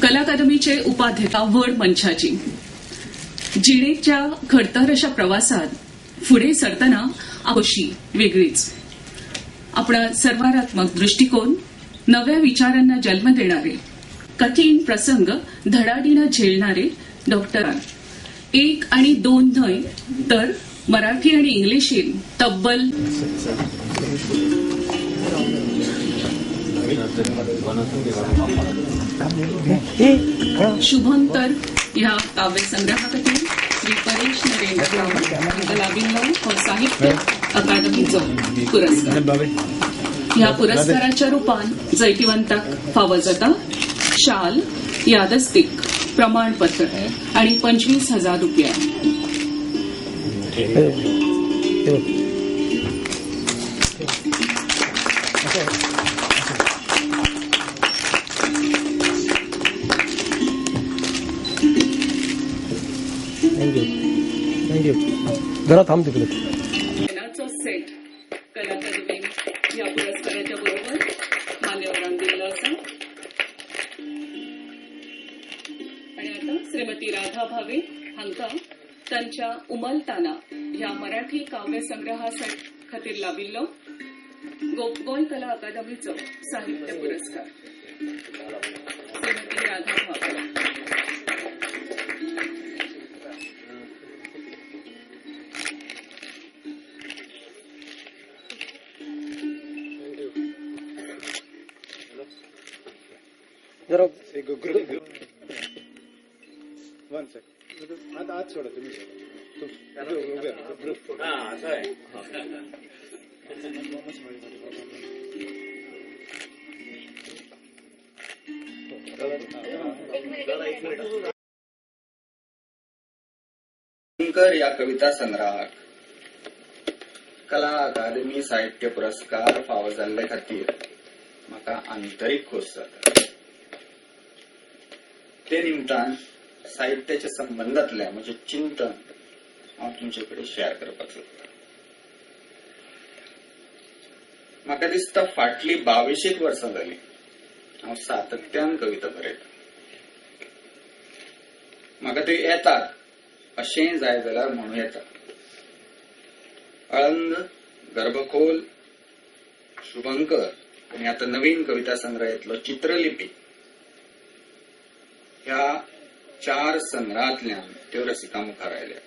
कला अकादमीचे उपाध्यक्ष आवड मंचाची जिणेच्या खडतर अशा प्रवासात पुढे सरताना अशी वेगळीच आपला सर्वारात्मक दृष्टिकोन, नव्या विचारांना जन्म देणारे, कठीण प्रसंग धडाडीनं झेलणारे डॉक्टर 1 आणि 2 नाही तर मराठी आणि इंग्लिशीत तब्बल शुभंकर ह्या काव्यसंग्रहासाठी श्री परेश नरेंद्र लाभिंग साहित्य अकादमीचो पुरस्कार. ह्या पुरस्काराच्या रूपान जैतिवंताक फावो जाता शाल, यादस्तीक, प्रमाणपत्र आणि 25,000 रुपया. थँक्यू. जरा थांब तिकडे. सेट कला अकादमी या पुरस्काराच्या बरोबर मान्यवरांना दिलेला असा. आणि आता श्रीमती राधा भावे हांका तांच्या उमलताना ह्या मराठी काव्य संग्रहासाठी खातीर लाभिल्लो गोय कला अकादमीचो साहित्य पुरस्कार. श्रीमती राधा भावे. जरा वन सेकंड आज सोडा तुम्ही या कविता संग्रहाक कला अकादमी साहित्य पुरस्कार फावो जाल्ले खातीर म्हाका आंतरीक खोस जाता. ते निमतान साहित्याच्या संबंधातल्या म्हणजे चिंतन हांव तुमचे कडेन शेअर करपाक सोदतां. म्हाका दिसता फाटली 22 वर्सां जाली हांव सातत्यान कविता बरयतां. म्हाका ते येतात अशें जाय जाल्यार म्हणूं येता. अळंग, गर्भखोल, शुभंकर आणि आता नवीन कविता संग्रह येतलो चित्रलिपी. ह्या 4 संग्रहांतल्यान त्यो रसिका मुखार आयल्या.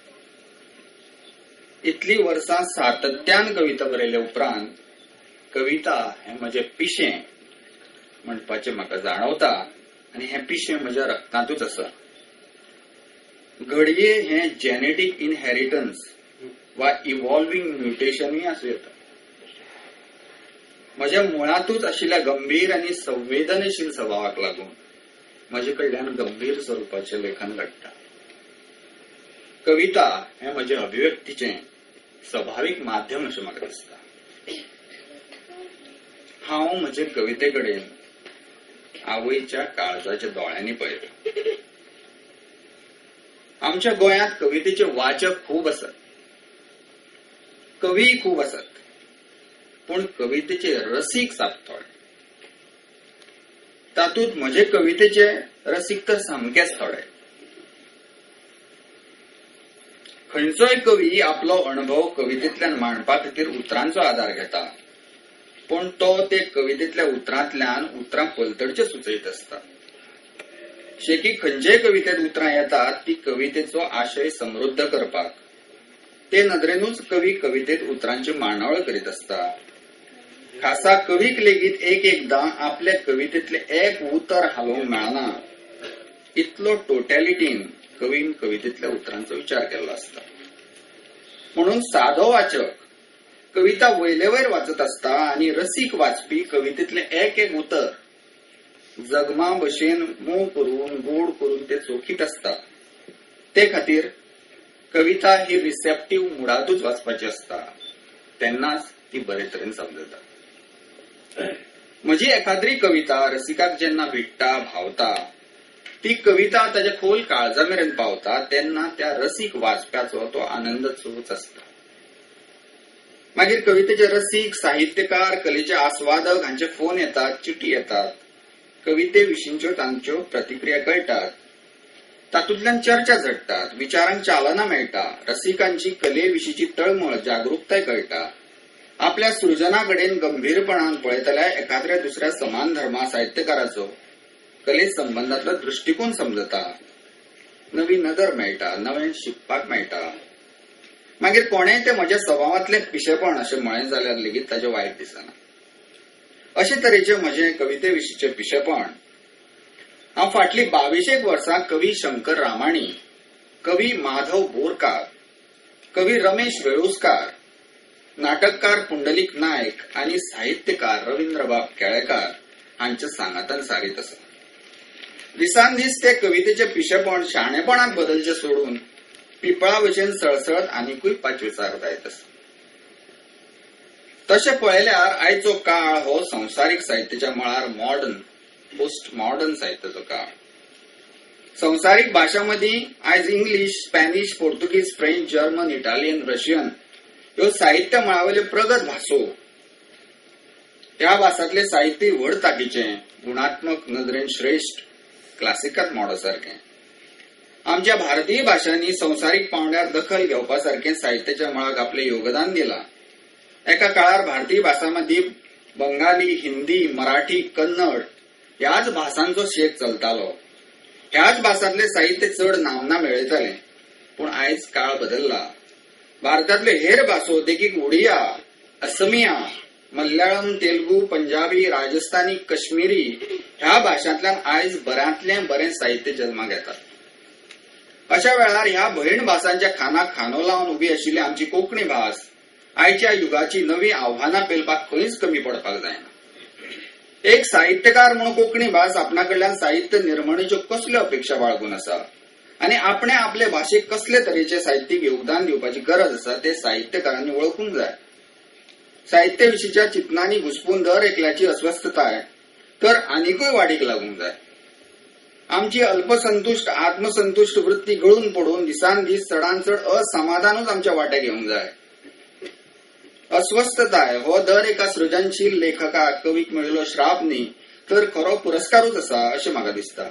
इतली वर्सां सातत्यान कविता बरयल्या उपरांत कविता हे म्हजें पिशें म्हणपाचें म्हाका जाणवता आनी हें पिशें म्हज्या रक्तांतूच आसा. घडये हें जेनेटिक इनहेरिटन्स वा इव्हॉल्विंग म्युटेशनूय आसूं येता. म्हज्या मुळांतूच आशिल्ल्या गंभीर आनी संवेदनशील स्वभावाक लागून म्हजे कडल्यान गंभीर स्वरूपाचें लेखन घडटा. कविता हें म्हजे अभिव्यक्तीचें स्वाभाविक माध्यम अशें म्हाका दिसता. हांव म्हजे कविते कडेन आवयच्या काळजाच्या दोळ्यांनी पळयता. आमच्या गोंयांत कवितेचे वाचक खूब आसात, कवी खूब आसात, पूण कवितेचे रसीक साप थोडे. तातूंत म्हजे कवितेचे रसीक तर सामकेच थोडे. खंयचोय कवी आपलो अणभव कवितेंतल्यान मांडपा खातीर उतरांचो आधार घेता, पूण तो ते कवितेंतल्या उतरांतल्यान उतरां पलतडचे सुचयत आसता. शेकी खंयचेय कवितेंत उतरां येतात ती कवितेचो आशय समृद्ध करपाक. ते नदरेनूच कवी कवितेंत उतरांची मांडावळ करीत आसता. खासा कवीक लेगीत एकदां आपल्या कवितेंतले एक उतर हालोवंक मेळना इतलो टोटॅलिटीन कवीन कवितेंतल्या उतरांचो विचार केल्लो आसता. म्हणून सादो वाचक कविता वयले वयर वाचत आसता आनी रसीक वाचपी कवितेंतले एक उतर जगमा भशेन मोव करून गोड करून ते चोखीत आसता. ते खातीर कविता ही रिसेप्टिव्ह मुडातूच वाचपाची आसता, तेन्नाच ती बरे तरेन समजता. म्हजी एखाद्री कविता रसिकाक जेन्ना भिडटा भावता, ती कविता ताच्या खोल काळजा मेरेन पावता तेन्ना त्या रसीक वाचप्याचो तो आनंद चोच आसता. मागीर कवितेचे रसीक, साहित्यकार, कलेचे आस्वादक हांचे फोन येतात, चिठी येतात. कवितेविशींच्यो तांच्यो प्रतिक्रिया कळटात, तातूंतल्यान चर्चा झडटात, विचारांक चालना मेळटा, रसिकांची कलेविशींची तळमळ जागरूकताय कळटा. आपल्या सृजनाकडेन गंभीरपणान पळयतल्यार एखाद्या दुसऱ्या समान धर्मा साहित्यकाराचो कले संबंधातलो दृष्टिकोन समजता, नवी नदर मेळटा, नवें शिकपाक मेळटा. मागीर कोणेय ते म्हज्या स्वभावातले पिशेपण अशें म्हळें जाल्यार लेगीत ताचें वायट दिसना. अशे तरेचे म्हजे कवितेविशींचे पिशेपण हांव फाटली 22 वर्सां कवी शंकर रामाणी, कवी माधव बोरकार, कवी रमेश वेळुस्कार, नाटककार पुंडलीक नायक आणि साहित्यकार रवींद्रबाब केळेकार हांच्या सांगातान सारीत आसा. दिसान दीस ते कवितेचे पिशेपण शाणेपणाक बदलचे सोडून पिपळा भशेन सळसळत आनिकूय पाचवीचार जायत आसा. तशें पळयल्यार आयचो काळ हो संवसारीक साहित्याच्या मळार मॉडर्न, पोस्ट मॉडर्न साहित्याचो काळ. संवसारीक भाशांमदीं आयज इंग्लीश, स्पॅनिश, पोर्तुगीज, फ्रेंच, जर्मन, इटालियन, रशियन ह्यो साहित्य मळावयल्यो प्रगत भासो. ह्या भासांतले साहित्य व्हड तांकीचें, गुणात्मक नदरेन श्रेष्ठ, क्लासिकांत मोडसारकें. आमच्या भारतीय भाशांनी संवसारीक पांवड्यार दखल घेवपासारखें साहित्याच्या मळाक आपलें योगदान दिलां. एका काळार भारतीय भासांमदीं बंगाली, हिंदी, मराठी, कन्नड ह्याच भासांचो शेक चलतालो. ह्याच भासांतले साहित्य चड नामना मेळयताले. पूण आयज काळ बदलला. भारतांतल्यो हेर भासो देखीक उडिया, असमिया, मल्याळम, तेलुगू, पंजाबी, राजस्थानी, कश्मीरी ह्या भाशांतल्यान आयज बऱ्यांतलें बरें साहित्य जल्माक येता. अशा वेळार ह्या भयण भासांच्या खानाक खांदो लावन उबी आशिल्ली आमची कोंकणी भास आयच्या युगाची नवी आव्हानां पेलपाक खंयच कमी पडपाक जायना. एक साहित्यकार म्हणून कोंकणी भास आपणाकडल्यान साहित्य निर्मणीच्यो कसल्यो अपेक्षा बाळगून आसा आनी आपणे आपले भाशेक कसले तरेचे साहित्यीक योगदान दिवपाची गरज आसा ते साहित्यकारांनी वळखूंक जाय. साहित्याविशींच्या चिंतनांनी घुसपून दर एकल्याची अस्वस्थताय तर आनिकूय वाडीक लागूंक जाय. आमची अल्पसंतुष्ट, आत्मसंतुष्ट वृत्ती गळून पडून दिसान दीस चडान चड असमाधानूच आमच्या वाट्याक येवंक जाय. अस्वस्थताय हो दर एका सृजनशील लेखकाक, कवीक मेळिल्लो श्राप न्ही तर खरो पुरस्कारूच आसा अशें म्हाका दिसता.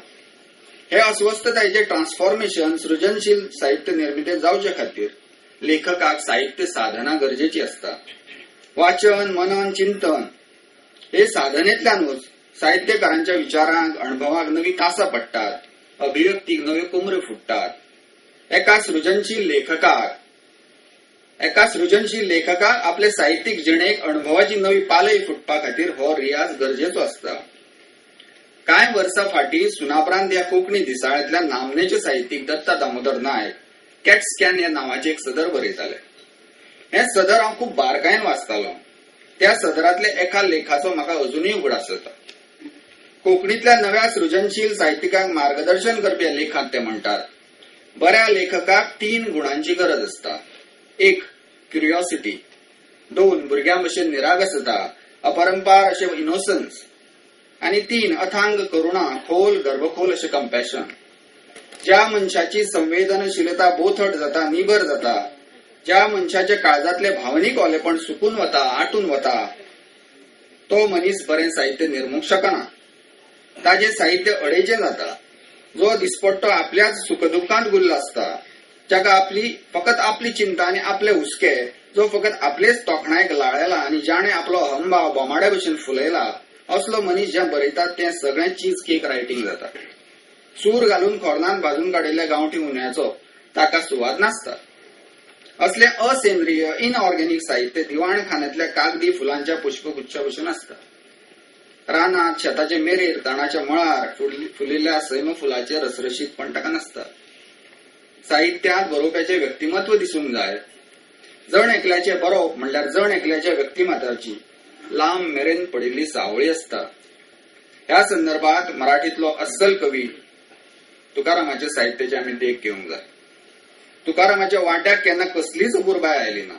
हे अस्वस्थतायेचे ट्रान्सफॉर्मेशन सृजनशील साहित्य निर्मिती जावचे खातीर लेखकाक साहित्य साधना गरजेची असता. वाचन, मनन, चिंतन हे साधनेंतल्यानूच साहित्यकारांच्या विचारांक, अणभवाक नवी कासां पडटात, अभिव्यक्तीक नव्यो कोमऱ्यो फुटतात. एका सृजनशील लेखकाक आपले साहित्यीक जिणेक अणभवाची नवी पालय फुटपा खातीर हो रियाज गरजेचो असता. कांय वर्सां फाटीं सुनापरांत ह्या कोंकणी दिसाळ्यांतल्या नामनेचे साहित्यीक दत्ता दामोदर नायक कॅट स्कॅन ह्या नांवाचें एक सदर बरयताले. हें सदर हांव खूब बारकायेन वाचतालों. त्या सदरांतल्या एका लेखाचो म्हाका अजूनय उगडास जाता. कोंकणीतल्या नव्या सृजनशील साहित्यिकांक मार्गदर्शन करपी लेखांत ते म्हणटात, बऱ्या लेखकाक 3 गुणांची गरज असता. 1. क्युरिओसिटी. 2. भुरग्यां भशेन निरागसता, अपरंपार अशें इनोसन्स. आणि 3. अथांग करुणा, खोल गर्भखोल अशें कंपॅशन. ज्या मनशाची संवेदनशीलता बोथट जाता, निबर जाता, ज्या मनशाच्या काळजातले भावनीक ओलेपण सुकून वता, आटून वता, तो मनीस बरें साहित्य निर्मूंक शकना. ताजे साहित्य अडेचें जाता. जो दिसपट्टो आपल्याच सुखदुःखांत गुल्ल आसता, जाका फकत आपली चिंता आनी आपले हुस्के, जो फकत आपलेच तोखणायक लाळयला आनी जाणे आपलो अहंभाव बोमाड्या भशेन फुलयला, असलो मनीस जें बरयतात तें सगळें चीज केक रायटिंग जाता. सूर घालून खोर्नान भाजून काडिल्ल्या गांवठी उन्याचो ताका सुवाद नासता. असले असेंद्रिय इनऑर्गेनिक साहित्य दिवाणखान्यांतल्या कागदी फुलांच्या पुष्पगुच्छा भशेन आसता. रानात, शेताचे मेरेर, तणाच्या मळार फुलिल्ल्या सैम फुलाचे रसरशीतपण ताका नासता. साहित्यात बरोवप्याचे व्यक्तिमत्व दिसूंक जाय. जण एकल्याचे बरोवप म्हणल्यार जण एकल्याच्या व्यक्तिमत्वाची लांब मेरेन पडिल्ली सावळी असता. ह्या संदर्भात मराठीतलो अस्सल कवी तुकारामाच्या साहित्याचे आमी देख घेवंक जाय. तुकारामाच्या वाट्याक केन्ना कसलीच उर्बाय आयली ना.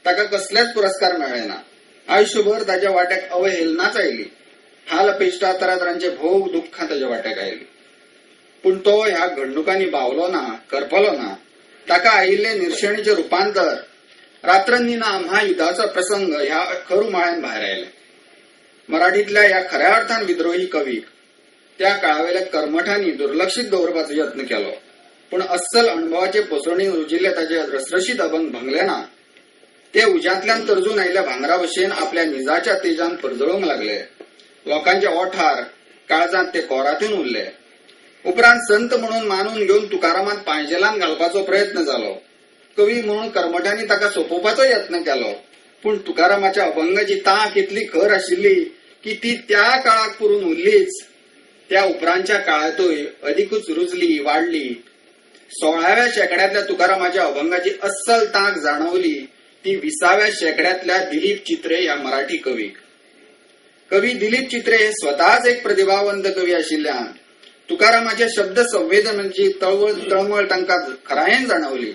ताका कसलेच पुरस्कार मेळ्ळे ना. आयुष्यभर ताच्या वाट्याक अवहेलनाच आयली. हाल अपेष्टा तरातरांचे भोग दुःखां ताच्या वाट्याक आयली. पूण तो ह्या घडणुकांनी भावलो ना, करपलो ना. ताका आयिल्ले निर्शेणीचे रुपांतर, रात्रंदिना महायुद्धाचो प्रसंग ह्या खरुमाळ्यान भायर आयले. मराठीतल्या ह्या खऱ्या अर्थान विद्रोही कवीक त्या काळावेल्या कर्मठांनी दुर्लक्षित दवरपाचो यत्न केलो, पूण अस्सल अणभवाचे पसरणीन रुजिल्ले ताचे रसरशीत अभंग भंगले ना. ते उज्यांतल्यान तरजून आयिल्ल्या भांगरा भशेन आपल्या निजाच्या तेजान परजळूंक लागले. लोकांचे ओठार काळजांत ते कोरातून उरले. उपरांत संत म्हणून मानून घेवन तुकारामांत पांयजेलांत घालपाचो प्रयत्न जालो. कवी म्हणून कर्मठांनी ताका सोपोवपाचो यत्न केलो, पूण तुकारामाच्या अभंगाची तांक इतली खर आशिल्ली की ती त्या काळाक पुरून उरलीच. त्या उपरांतच्या काळातूय अधिकूच रुजली, वाडली. 16व्या शेंकड्यातल्या तुकारामाच्या अभंगाची अस्सल तांक जाणवली ती 20व्या शेंकड्यातल्या दिलीप चित्रे ह्या मराठी कवीक. कवी दिलीप चित्रे हे स्वतःच एक प्रतिभावंत कवी आशिल्ल्यान तुकारामाच्या शब्द संवेदनाची तळमळ तांकां खरायेन जाणवली.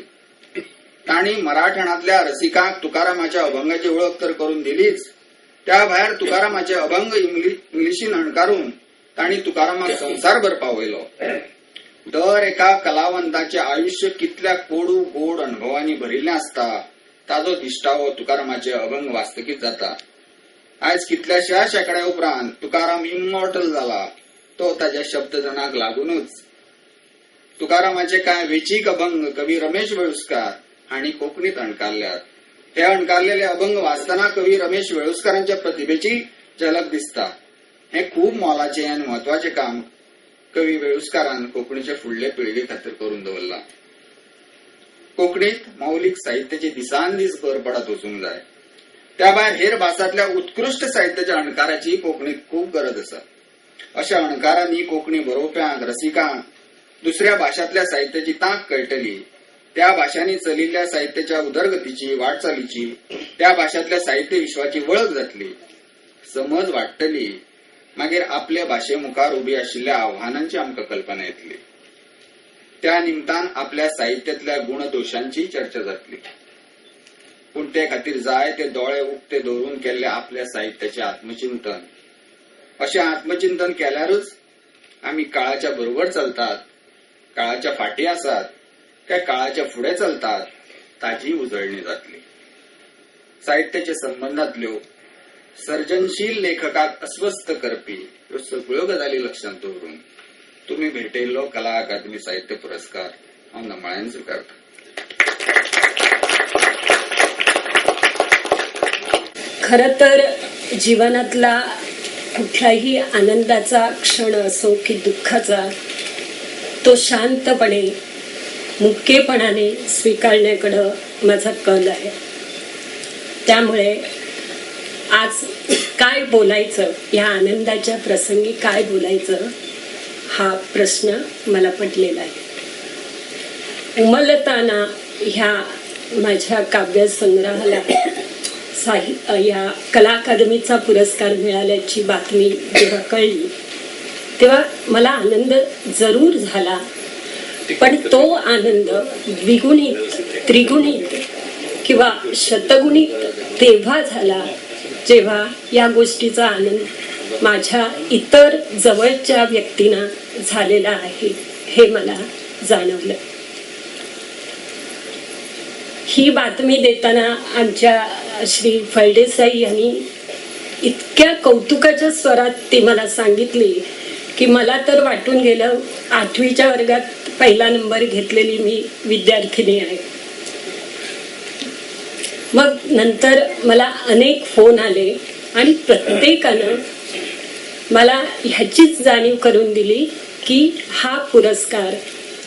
तांणी मराठणातल्या रसिकांक तुकारामाच्या अभंगाची ओळख तर करून दिलीच, त्या भायर तुकारामाचे अभंग इंग्लिशीन अणकारून तांणी तुकारामाक संवसारभर पावयलो. दर एका कलावंताचे आयुष्य कितल्या कोडू गोड अनुभवांनी भरिल्लें आसता ताजो दिश्टावो तुकारामाचे अभंग वास्तकीत जाता. आयज कितल्याशा शेंकड्या उपरांत तुकाराम इमॉर्टल जाला तो ताच्या शब्दजनाक लागूनच. तुकारामाचे कांय वेचीक अभंग कवी रमेश वेळुस्कार हांणी कोंकणीत अणकारल्यात. हे अणकारलेले अभंग वाचतना कवी रमेश वेळुस्कारांच्या प्रतिभेची झलक दिसता. हे खूप मोलाचे आनी म्हत्वाचे काम कवी वेळुस्कारान कोंकणीचे फुडले पिळगे खातीर करून दवरला. कोंकणीत मौलिक साहित्याची दिसान दीस भर पडत वचूंक जाय. त्या भायर हेर भासांतल्या उत्कृश्ट साहित्याच्या अणकाराची कोंकणीत खूप गरज आसा. अशा अणकारांनी कोंकणी बरोवप्यांक रसिकांक दुसऱ्या भाशांतल्या साहित्याची तांक कळटली. त्या भाशांनी चलिल्ल्या साहित्याच्या उदरगतीची वाटचालीची त्या भाशांतल्या साहित्य विश्वाची वळख जातली, समज वाडटली. मागीर आपले भाशे मुखार उबी आशिल्ल्या आव्हानांची आमकां कल्पना येतली. त्या निमतान आपल्या साहित्यातल्या गुणदोशांची चर्चा जातली. पूण ते खातीर जाय ते दोळे उक्ते दवरून केल्ले आपल्या साहित्याचे आत्मचिंतन. अशें आत्मचिंतन केल्यारूच आमी काळाच्या बरोबर चलतात, काळाच्या फाटी आसात काय काळाच्या फुडें चलतात ताची उजळणी जातली. साहित्याच्या संबंधांतल्यो सर्जनशील लेखकाक अस्वस्थ करपी ह्यो सगळ्यो गजाली लक्षांत दवरून तुम्ही भेटयल्लो कला अकादमी साहित्य पुरस्कार हांव नमळान स्विकारता. खरं तर जीवनातला कुठलाही आनंदाचा क्षण असो की दुःखाचा, तो शांतपणे मुक्केपणाने स्वीकारण्याकडं माझा कल आहे. त्यामुळे आज काय बोलायचं, या आनंदाच्या प्रसंगी काय बोलायचं हा प्रश्न मला पडलेला आहे. उमलताना ह्या माझ्या काव्यसंग्रहाला या कला अकादमीचा पुरस्कार मिळाल्याची बातमी जेव्हा कळली तेव्हा मला आनंद जरूर झाला, पण तो आनंद द्विगुणित, त्रिगुणित किंवा शतगुणित तेव्हा झाला जेव्हा या गोष्टीचा आनंद माझ्या इतर जवळच्या व्यक्तींना झालेला आहे हे मला जाणवलं. ही बातमी देताना आमच्या श्री फळदेसाई यांनी इतक्या कौतुकाच्या स्वरात ती मला सांगितली की मला तर वाटून गेलं 8वीच्या वर्गात पहिला नंबर घेतलेली मी विद्यार्थिनी आहे. मग नंतर मला अनेक फोन आले आणि प्रत्येकानं मला ह्याचीच जाणीव करून दिली की हा पुरस्कार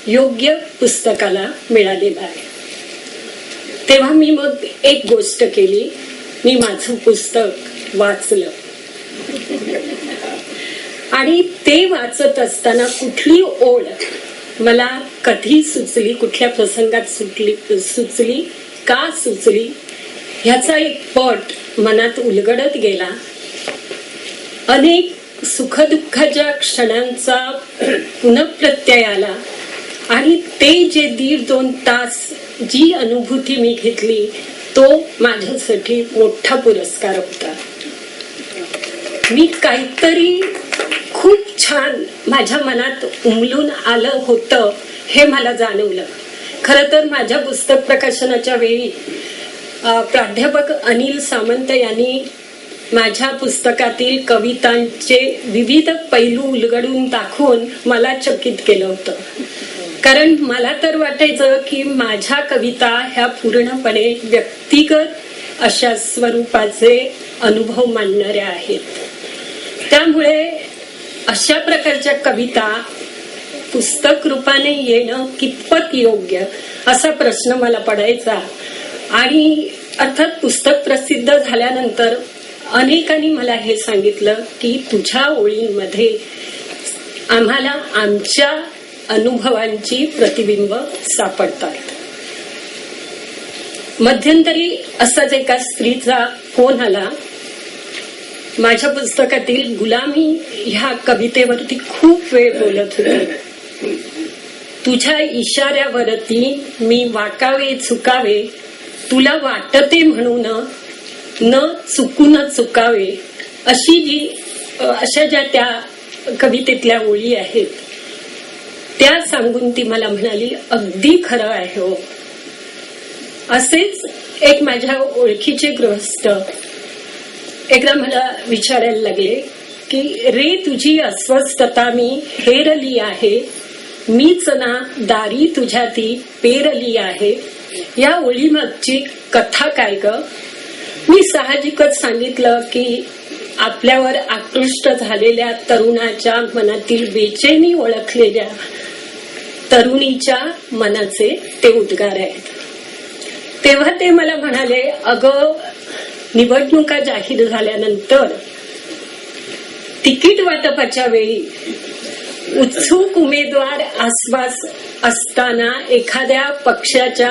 योग्य पुस्तकाला मिळालेला आहे. तेव्हा मी मग एक गोष्ट केली, मी माझं पुस्तक वाचलं आणि ते वाचत असताना कुठली ओळ मला कधी सुचली, कुठल्या प्रसंगात सुचली, का सुचली ह्याचा एक पट मनात उलगडत गेला. अनेक सुखदुःखाच्या क्षणांचा पुनःप्रत्यय आला आणि ते जे 1.5-2 तास जी अनुभूती मी घेतली तो माझ्यासाठी मोठा पुरस्कार होता. मी काहीतरी खूप छान माझ्या मनात उमलून आलं होतं हे मला जाणवलं. खरं तर माझ्या पुस्तक प्रकाशनाच्या वेळी प्राध्यापक अनिल सामंत यांनी माझ्या पुस्तकातील कवितांचे विविध पैलू उलगडून दाखवून मला चकित केलं होतं. कारण मला तर वाटायचं की माझ्या कविता ह्या पूर्णपणे व्यक्तिगत अशा स्वरूपाचे अनुभव मांडणाऱ्या आहेत. त्यामुळे अशा प्रकारच्या कविता पुस्तक रूपाने येणं कितपत योग्य असा प्रश्न मला पडायचा. आणि अर्थात पुस्तक प्रसिद्ध झाल्यानंतर अनेकांनी मला हे सांगितलं की तुझ्या ओळींमध्ये आम्हाला आमच्या अनुभवांची प्रतिबिंब सापडतात. मध्यंतरी असाच एका स्त्रीचा फोन आला. माझ्या पुस्तकातील गुलामी ह्या कवितेवरती खूप वेळ बोलत होती. तुझ्या इशाऱ्यावरती मी वाकावे चुकावे, तुला वाटते म्हणून न चुकून चुकावे, अशा ज्या त्या कवितेतल्या ओळी आहेत त्या सांगून ती मला म्हणाली, अगदी खरं आहे हो. असेच एक माझ्या ओळखीचे गृहस्थ एकदा मला विचारायला लागले की रे तुझी अस्वस्थता मी हेरली आहे, मीच ना दारी तुझ्या ती पेरली आहे. या ओळीमागची कथा काय ग? मी साहजिकच सांगितलं की आपल्यावर आकृष्ट झालेल्या तरुणाच्या मनातील बेचैनी ओळखलेल्या तरुणीच्या मनाचे ते उद्गार आहेत. तेव्हा ते मला म्हणाले, अगं निवडणुका जाहीर झाल्यानंतर तिकीट वाटपाच्या वेळी उत्सुक उमेदवार आसपास असताना एखाद्या पक्षाच्या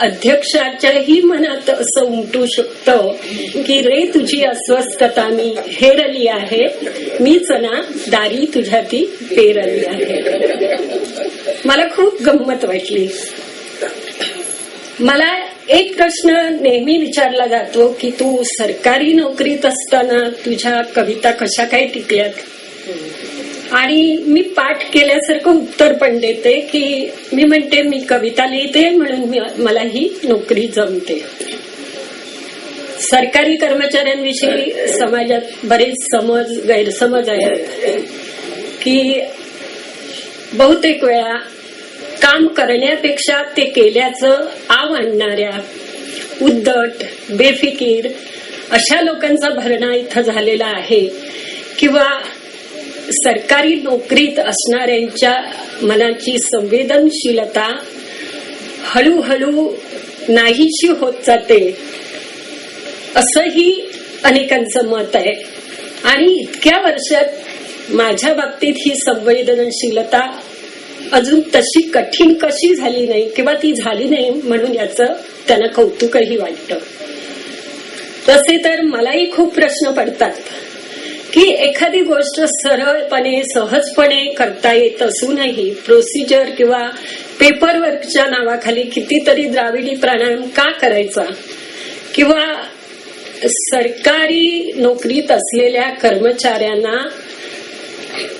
अध्यक्षाच्याही मनात असं उमटू शकतं की रे तुझी अस्वस्थता मी हेरली आहे, मीच ना दारी तुझ्या ती पेरली आहे. मला खूप गंमत वाटली. मला एक प्रश्न नेहमी विचारला जातो की तू सरकारी नोकरीत असताना तुझ्या कविता कशा काय टिकल्यात? आणि मी पाठ केल्यासारखं उत्तर पण देते की मी म्हणते मी कविता लिहिते म्हणून मला ही नोकरी जमते. सरकारी कर्मचाऱ्यांविषयी समाजात बरेच गैरसमज आहेत की बहुतेक वेळा काम करण्यापेक्षा ते केल्याचं आव आणणाऱ्या उद्धट बेफिकीर अशा लोकांचा भरणा इथं झालेला आहे. किंवा सरकारी नोकरीत असणाऱ्यांच्या मनाची संवेदनशीलता हळूहळू नाहीशी होत जाते असंही अनेकांचं मत आहे. आणि इतक्या वर्षात माझ्या बाबतीत ही संवेदनशीलता अजून तशी कठीण कशी झाली नाही किंवा ती झाली नाही म्हणून याचं त्यांना कौतुकही वाटतं. तसे तर मलाही खूप प्रश्न पडतात की एखादी गोष्ट सरळपणे सहजपणे करता येत असूनही प्रोसिजर किंवा पेपरवर्कच्या नावाखाली कितीतरी द्राविडी प्राणायाम का करायचा? किंवा सरकारी नोकरीत असलेल्या कर्मचाऱ्यांना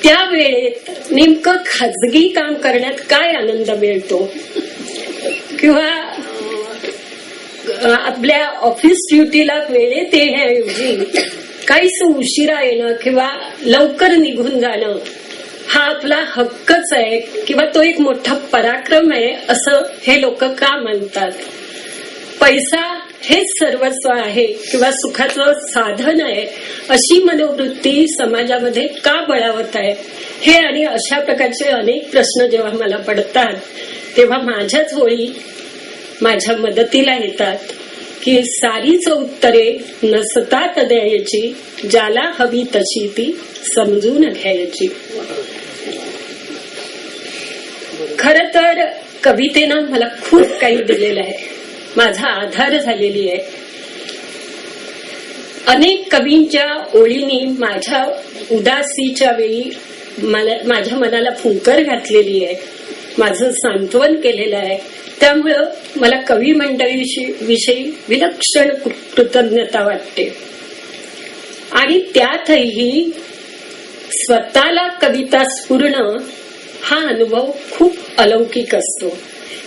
त्या वेळेत नेमकं खाजगी काम करण्यात काय आनंद मिळतो? किंवा आपल्या ऑफिस ड्युटीला वेळेत येण्याऐवजी काहीच उशिरा येणं किंवा लवकर निघून जाणं हा आपला हक्कच आहे किंवा तो एक मोठा पराक्रम आहे असं हे लोक का मानतात? पैसा हेच सर्वस्व आहे किंवा सुखाचं साधन आहे अशी मनोवृत्ती समाजामध्ये का बळावत आहे? हे आणि अशा प्रकारचे अनेक प्रश्न जेव्हा मला पडतात तेव्हा माझ्याच ओळी माझ्या मदतीला येतात की सारीच उत्तरे नसतात द्यायची, ज्याला हवी तशी ती समजून घ्यायची. खर तर कवितेनं मला खूप काही दिलेलं आहे, माझा आधार झालेली आहे. अनेक कवींच्या ओळींनी माझ्या उदासीच्या वेळी माझ्या मनाला फुंकर घातलेली आहे, माझं सांत्वन केलेलं आहे. त्यामुळं मला कवी मंडळीविषयी विलक्षण कृतज्ञता वाटते. आणि त्यातही स्वतःला कविता स्फुरणं हा अनुभव खूप अलौकिक असतो.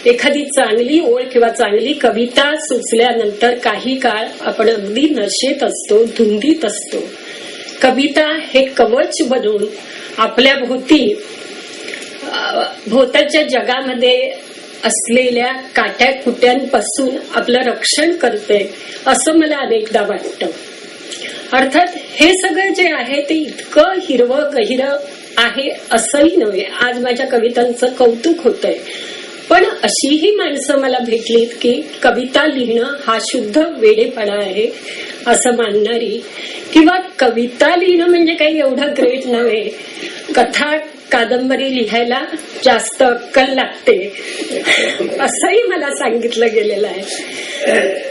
एखादी चांगली ओळ किंवा चांगली कविता सुचल्यानंतर काही काळ आपण अगदी नशेत असतो, धुंदीत असतो. कविता हे कवच बनून आपल्या भोवताच्या जगामध्ये असलेल्या काट्याकुट्यांपासून आपलं रक्षण करते असं मला अनेकदा वाटतं. अर्थात हे सगळं जे आहे ते इतकं हिरवं गहिरं आहे असंही नव्हे. आज माझ्या कवितांचं कौतुक होतंय, पण अशीही माणसं मला भेटलीत की कविता लिहिणं हा शुद्ध वेडेपणा आहे असं मानणारी, किंवा कविता लिहिणं म्हणजे काही एवढं ग्रेट नव्हे, कथा कादंबरी लिहायला जास्त अक्कल लागते असंही मला सांगितलं गेलेलं आहे.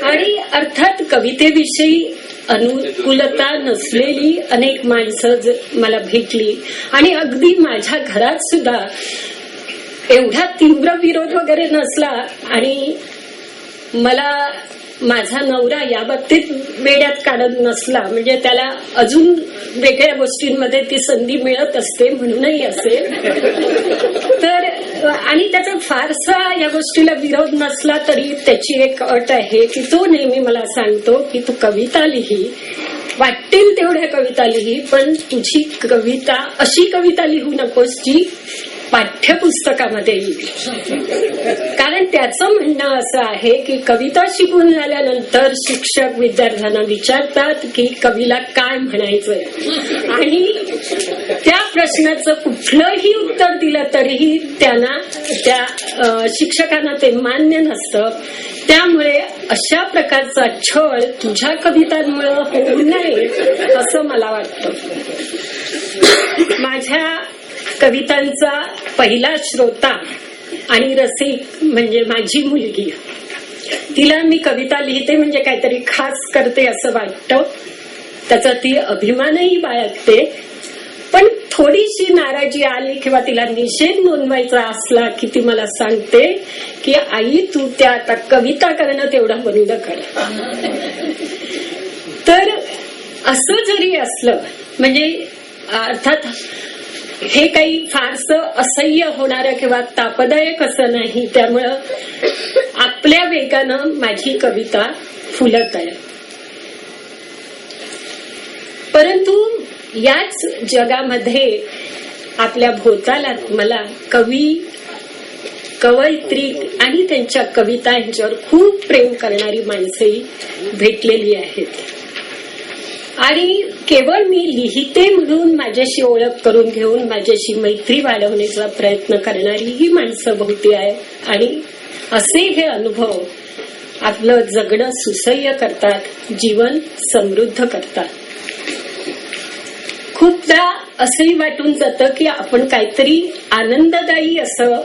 आणि अर्थात कवितेविषयी अनुकूलता नसलेली अनेक माणसं मला भेटली, आणि अगदी माझ्या घरात सुद्धा एवढा तीव्र विरोध वगैरे नसला, आणि मला माझा नवरा या बाबतीत वेड्यात काढत नसला, म्हणजे त्याला अजून वेगळ्या गोष्टींमध्ये ती संधी मिळत असते म्हणूनही असेल तर, आणि त्याचा फारसा या गोष्टीला विरोध नसला तरी त्याची एक अट आहे की तो नेहमी मला सांगतो की तू कविता लिही, वाटतील तेवढ्या कविता लिही, पण तुझी कविता अशी कविता लिहू नकोस जी पाठ्यपुस्तकामध्ये येईल. कारण त्याचं म्हणणं असं आहे की कविता शिकून झाल्यानंतर शिक्षक विद्यार्थ्यांना विचारतात की कवीला काय म्हणायचंय, आणि त्या प्रश्नाचं कुठलंही उत्तर दिलं तरीही त्यांना त्या शिक्षकांना ते मान्य नसतं. त्यामुळे अशा प्रकारचा छळ तुझ्या कवितांमुळे होऊ नये असं मला वाटतं. माझ्या कवितांचा पहिला श्रोता आणि रसिक म्हणजे माझी मुलगी. तिला मी कविता लिहिते म्हणजे काहीतरी खास करते असं वाटतं, त्याचा ती अभिमानही बाळगते. पण थोडीशी नाराजी आली किंवा तिला निषेध नोंदवायचा असला की ती मला सांगते की आई तू त्या आता कविता करणं तेवढं बंद कर. तर असं जरी असलं म्हणजे अर्थात हे काही फारसं असह्य होणारं किंवा तापदायक असं नाही, त्यामुळं आपल्या वेगानं माझी कविता फुलत आहे. परंतु याच जगामध्ये आपल्या भोवताला मला कवी, कवयित्री आणि त्यांच्या कवितांच्यावर खूप प्रेम करणारी माणसंही भेटलेली आहेत. आणि केवळ मी लिहिते म्हणून माझ्याशी ओळख करून घेऊन माझ्याशी मैत्री वाढवण्याचा प्रयत्न करणारी ही माणसं भोवती आहे. आणि असे हे अनुभव आपलं जगणं सुसह्य करतात, जीवन समृद्ध करतात. खूपदा असंही वाटून जातं की आपण काहीतरी आनंददायी असं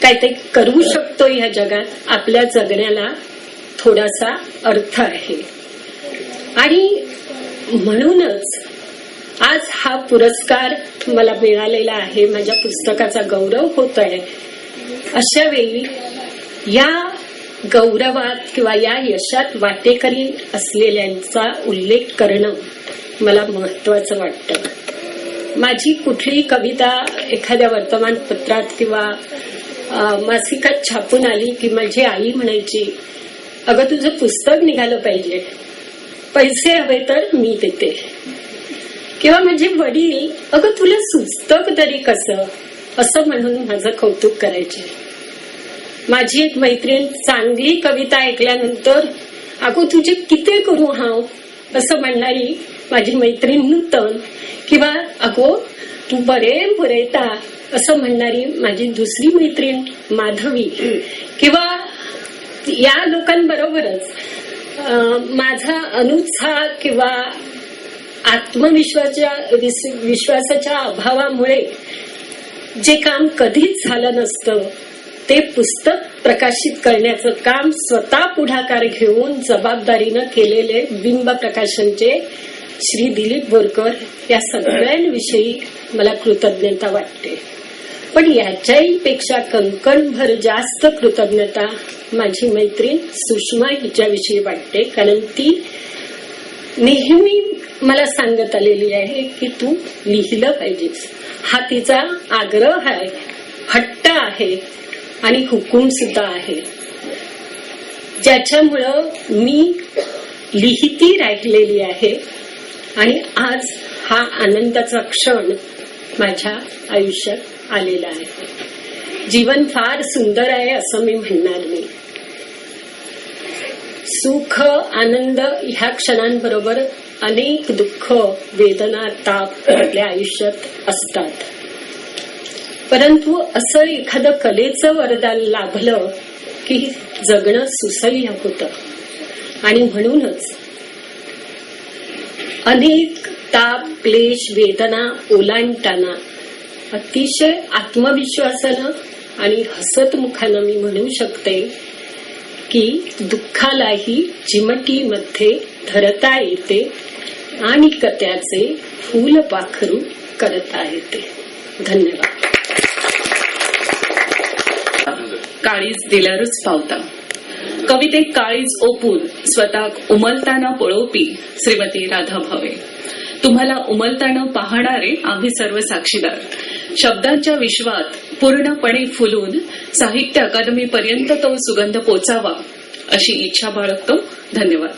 काहीतरी करू शकतो या जगात, आपल्या जगण्याला थोडासा अर्थ आहे. आणि म्हणूनच आज हा पुरस्कार मला मिळालेला आहे, माझ्या पुस्तकाचा गौरव होत आहे. अशा वेळी या गौरवात किंवा या यशात वाटेकरी असलेल्यांचा उल्लेख करणं मला महत्वाचं वाटतं. माझी कुठलीही कविता एखाद्या वर्तमानपत्रात किंवा मासिकात छापून आली की माझी आई म्हणायची, अगं तुझं पुस्तक निघालं पाहिजे, पैसे हवे तर मी देते. किंवा माझे वडील, अगं तुला सुचतं तरी कसं, असं म्हणून माझं कौतुक करायचे. माझी एक मैत्रीण चांगली कविता ऐकल्यानंतर, अगं तुझे किती करू हाव असं म्हणणारी माझी मैत्रीण नूतन, किंवा अगो तू बरे बरेता असं म्हणणारी माझी दुसरी मैत्रीण माधवी, किंवा या लोकांबरोबरच माझा अनुत्साह किंवा विश्वासाच्या अभावामुळे जे काम कधीच झालं नसतं ते पुस्तक प्रकाशित करण्याचं काम स्वतः पुढाकार घेऊन जबाबदारीनं केलेले बिंब प्रकाशनचे श्री दिलीप बोरकर या सगळ्यांविषयी मला कृतज्ञता वाटते. पण याच्याही पेक्षा कणकणभर जास्त कृतज्ञता माझी मैत्रीण सुषमा हिच्याविषयी वाटते. कारण ती नेहमी मला सांगत आलेली आहे की तू लिहिलं पाहिजेस. हा तिचा आग्रह आहे, हट्ट आहे. आणि हुकूम सुद्धा आहे, ज्याच्यामुळं मी लिहिती राहिलेली आहे आणि आज हा आनंदाचा क्षण माझ्या आयुष्यात आलेला आहे. जीवन फार सुंदर आहे असं मी म्हणणार नाही. सुख आनंद ह्या क्षणांबरोबर अनेक दुःख वेदना ताप आपल्या आयुष्यात असतात. परंतु असं एखादं कलेचं वरदान लाभलं की जगणं सुसह्य होतं. आणि म्हणूनच अनेक ताप क्लेश वेदना ओलांडताना अतिशय आत्मविश्वासानं आणि हसतमुखानं मी म्हणू शकते की दुःखालाही चिमटीमध्ये धरता येते आणि त्याचे फूल पाखरू करता येते. धन्यवाद. काळीज दिल्यावरच पावता. कवितेत काळीज ओपून स्वतः उमलताना पळोपी श्रीमती राधा भावे. तुम्हाला उमलताना पाहणारे आम्ही सर्व साक्षीदार. शब्दांच्या विश्वात पूर्णपणे फुलून साहित्य अकादमी पर्यंत तो सुगंध पोचावा अशी इच्छा बाळगतो. धन्यवाद.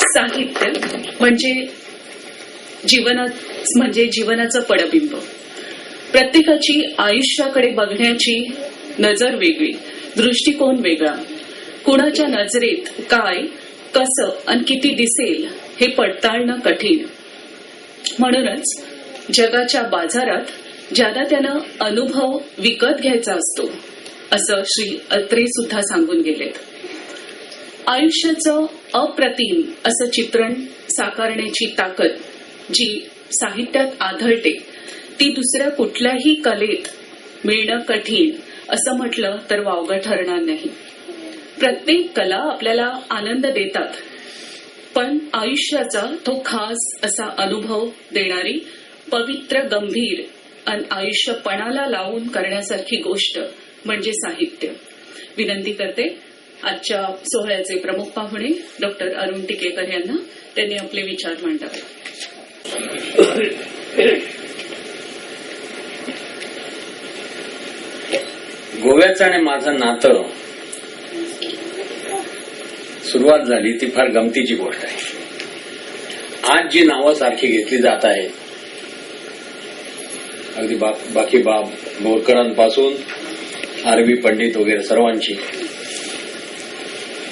साहित्य म्हणजे जीवनाचं पडबिंब. प्रत्येकाची आयुष्याकडे बघण्याची नजर वेगळी, दृष्टिकोन वेगळा. कुणाच्या नजरेत काय कसं आणि किती दिसेल हे पडताळणं कठीण. म्हणूनच जगाच्या बाजारात ज्यादा त्यानं अनुभव विकत घ्यायचा असतो असं श्री अत्रे सुद्धा सांगून गेलेत. आयुष्याचं अप्रतिम असं चित्रण साकारण्याची ताकद जी साहित्यात आढळते ती दुसऱ्या कुठल्याही कलेत मिळणं कठीण असं म्हटलं तर वावगं ठरणार नाही. प्रत्येक कला आपल्याला आनंद देतात, पण आयुष्याचा तो खास असा अनुभव देणारी पवित्र गंभीर आणि आयुष्य पणाला लावून करण्यासारखी गोष्ट म्हणजे साहित्य. विनंती करते आजच्या सोहळ्याचे प्रमुख पाहुणे डॉक्टर अरुण टिकेकर यांना, त्यांनी आपले विचार मांडावे. गोव्याचं आणि माझं नातं सुरुवात झाली ती फार गमतीची गोष्ट आहे. आज जी नावं सारखी घेतली जात आहेत, अगदी बाकी बोरकरांपासून आरबी पंडित वगैरे सर्वांची,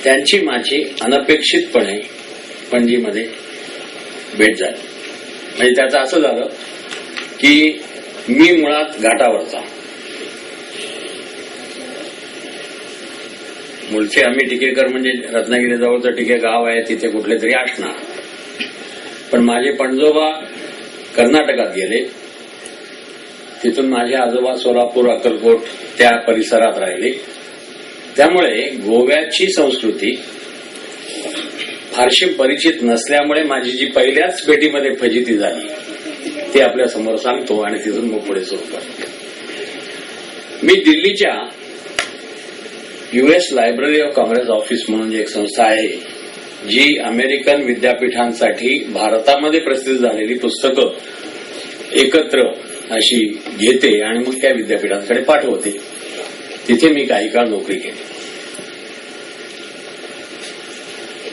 त्यांची माझी अनपेक्षितपणे पणजीमध्ये भेट झाली. म्हणजे त्याचं असं झालं की मी मुळात घाटावरचा, मूळचे आम्ही टिकेकर म्हणजे रत्नागिरीजवळचं टिके गाव आहे, तिथे कुठले तरी असणार. पण माझे पणजोबा कर्नाटकात गेले, तिथून माझे आजोबा सोलापूर अक्कलकोट त्या परिसरात राहिले. त्यामुळे गोव्याची संस्कृती फारशी परिचित नसल्यामुळे माझी जी पहिल्याच भेटीमध्ये फजिती झाली ती आपल्या समोर सांगतो आणि तिथून मग पुढे सुरू करतो. मी दिल्लीच्या US library of Congress office म्हणून एक संस्था आहे जी अमेरिकन विद्यापीठांसाठी भारतामध्ये प्रसिद्ध झालेली पुस्तकं एकत्र अशी घेते आणि मग त्या विद्यापीठांकडे पाठवते. तिथे मी काही काळ नोकरी केली.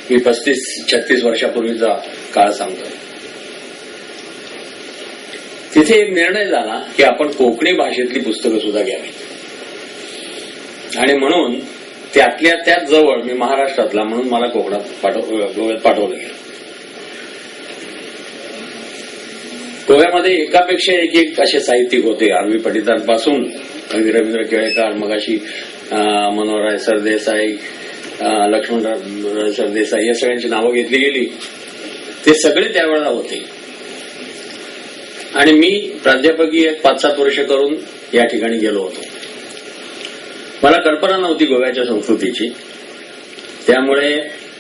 मी 35-36 वर्षापूर्वीचा काळ सांगतो. तिथे एक निर्णय झाला की आपण कोकणी भाषेतली पुस्तकं सुद्धा घ्यावी आणि म्हणून त्यातल्या त्यात जवळ मी महाराष्ट्रातला म्हणून मला कोकणात गोव्यात पाठवलं गेलं. गोव्यामध्ये एकापेक्षा एक असे साहित्यिक होते, आरवी पंडितांपासून अगदी रवींद्र केळेकर, मगाशी मनोहरराय सरदेसाई, लक्ष्मणराव सरदेसाई या सगळ्यांची नावं घेतली गेली. ते सगळे त्यावेळेला होते आणि मी प्राध्यापकीय 5-7 वर्ष करून या ठिकाणी गेलो होतो. मला कल्पना नव्हती गोव्याच्या संस्कृतीची. त्यामुळे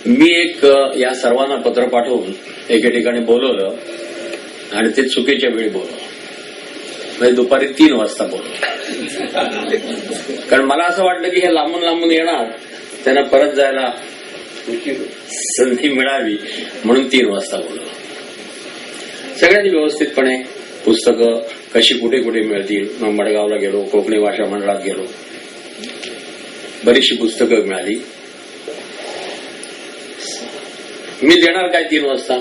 मी एक या सर्वांना पत्र पाठवून एके ठिकाणी बोलवलं आणि ते चुकीच्या वेळी बोलवलं. म्हणजे दुपारी 3 वाजता बोलवलं. कारण मला असं वाटलं की हे लांबून लांबून येणार, त्यांना परत जायला संधी मिळावी म्हणून 3 वाजता बोलवलं. सगळ्यांनी व्यवस्थितपणे पुस्तकं कशी कुठे कुठे मिळतील. मग मडगावला गेलो, कोकणी भाषा मंडळात गेलो, बरीचशी पुस्तकं मिळाली. मी देणार काय 3 वाजता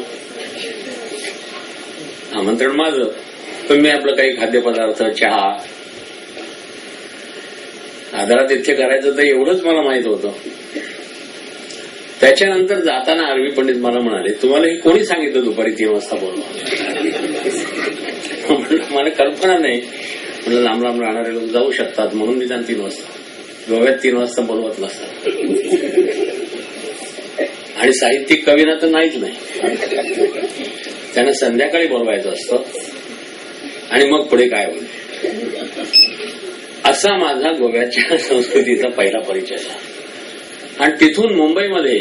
आमंत्रण माझं, पण मी आपलं काही खाद्यपदार्थ, चहा आदरातिथ्य करायचं तर एवढंच मला माहित होतं. त्याच्यानंतर जाताना आरवी पंडित मला म्हणाले, तुम्हाला हे कोणी सांगितलं दुपारी 3 वाजता बोलवा? मला कल्पना नाही. म्हणलं लांब लांब राहणारे लोक जाऊ शकतात म्हणून मी त्यांना 3 वाजता, गोव्यात 3 वाजता बोलवत नसतात. आणि साहित्यिक कवीना तर नाहीच नाही, त्यांना संध्याकाळी बोलवायचं असतं आणि मग पुढे काय होईल. असा माझा गोव्याच्या संस्कृतीचा पहिला परिचय झाला. आणि तिथून मुंबईमध्ये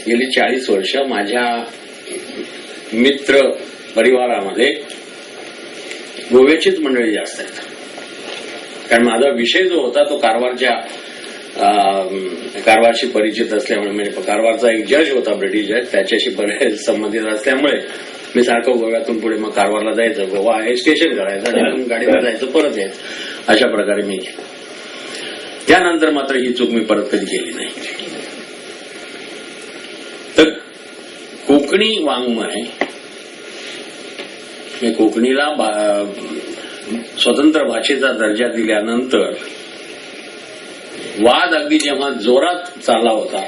गेली 40 वर्ष माझ्या मित्र परिवारामध्ये गोव्याचीच मंडळी जास्त आहेत. कारण माझा विषय जो होता तो कारवारशी परिचित असल्यामुळे, म्हणजे कारवारचा एक जज होता, ब्रिटिश जज, त्याच्याशी बरेच संबंधित असल्यामुळे मी सारखं गोव्यातून पुढे मग कारवारला जायचं, गोवा हे स्टेशन करायचं आणि गाडीला जायचं, परत यायचं. अशा प्रकारे मी केलं. त्यानंतर मात्र ही चूक मी परत कधी केली नाही. तर कोकणी वाङ्मय, कोकणीला स्वतंत्र भाषेचा दर्जा दिल्यानंतर वाद अगदी जेव्हा जोरात चालला होता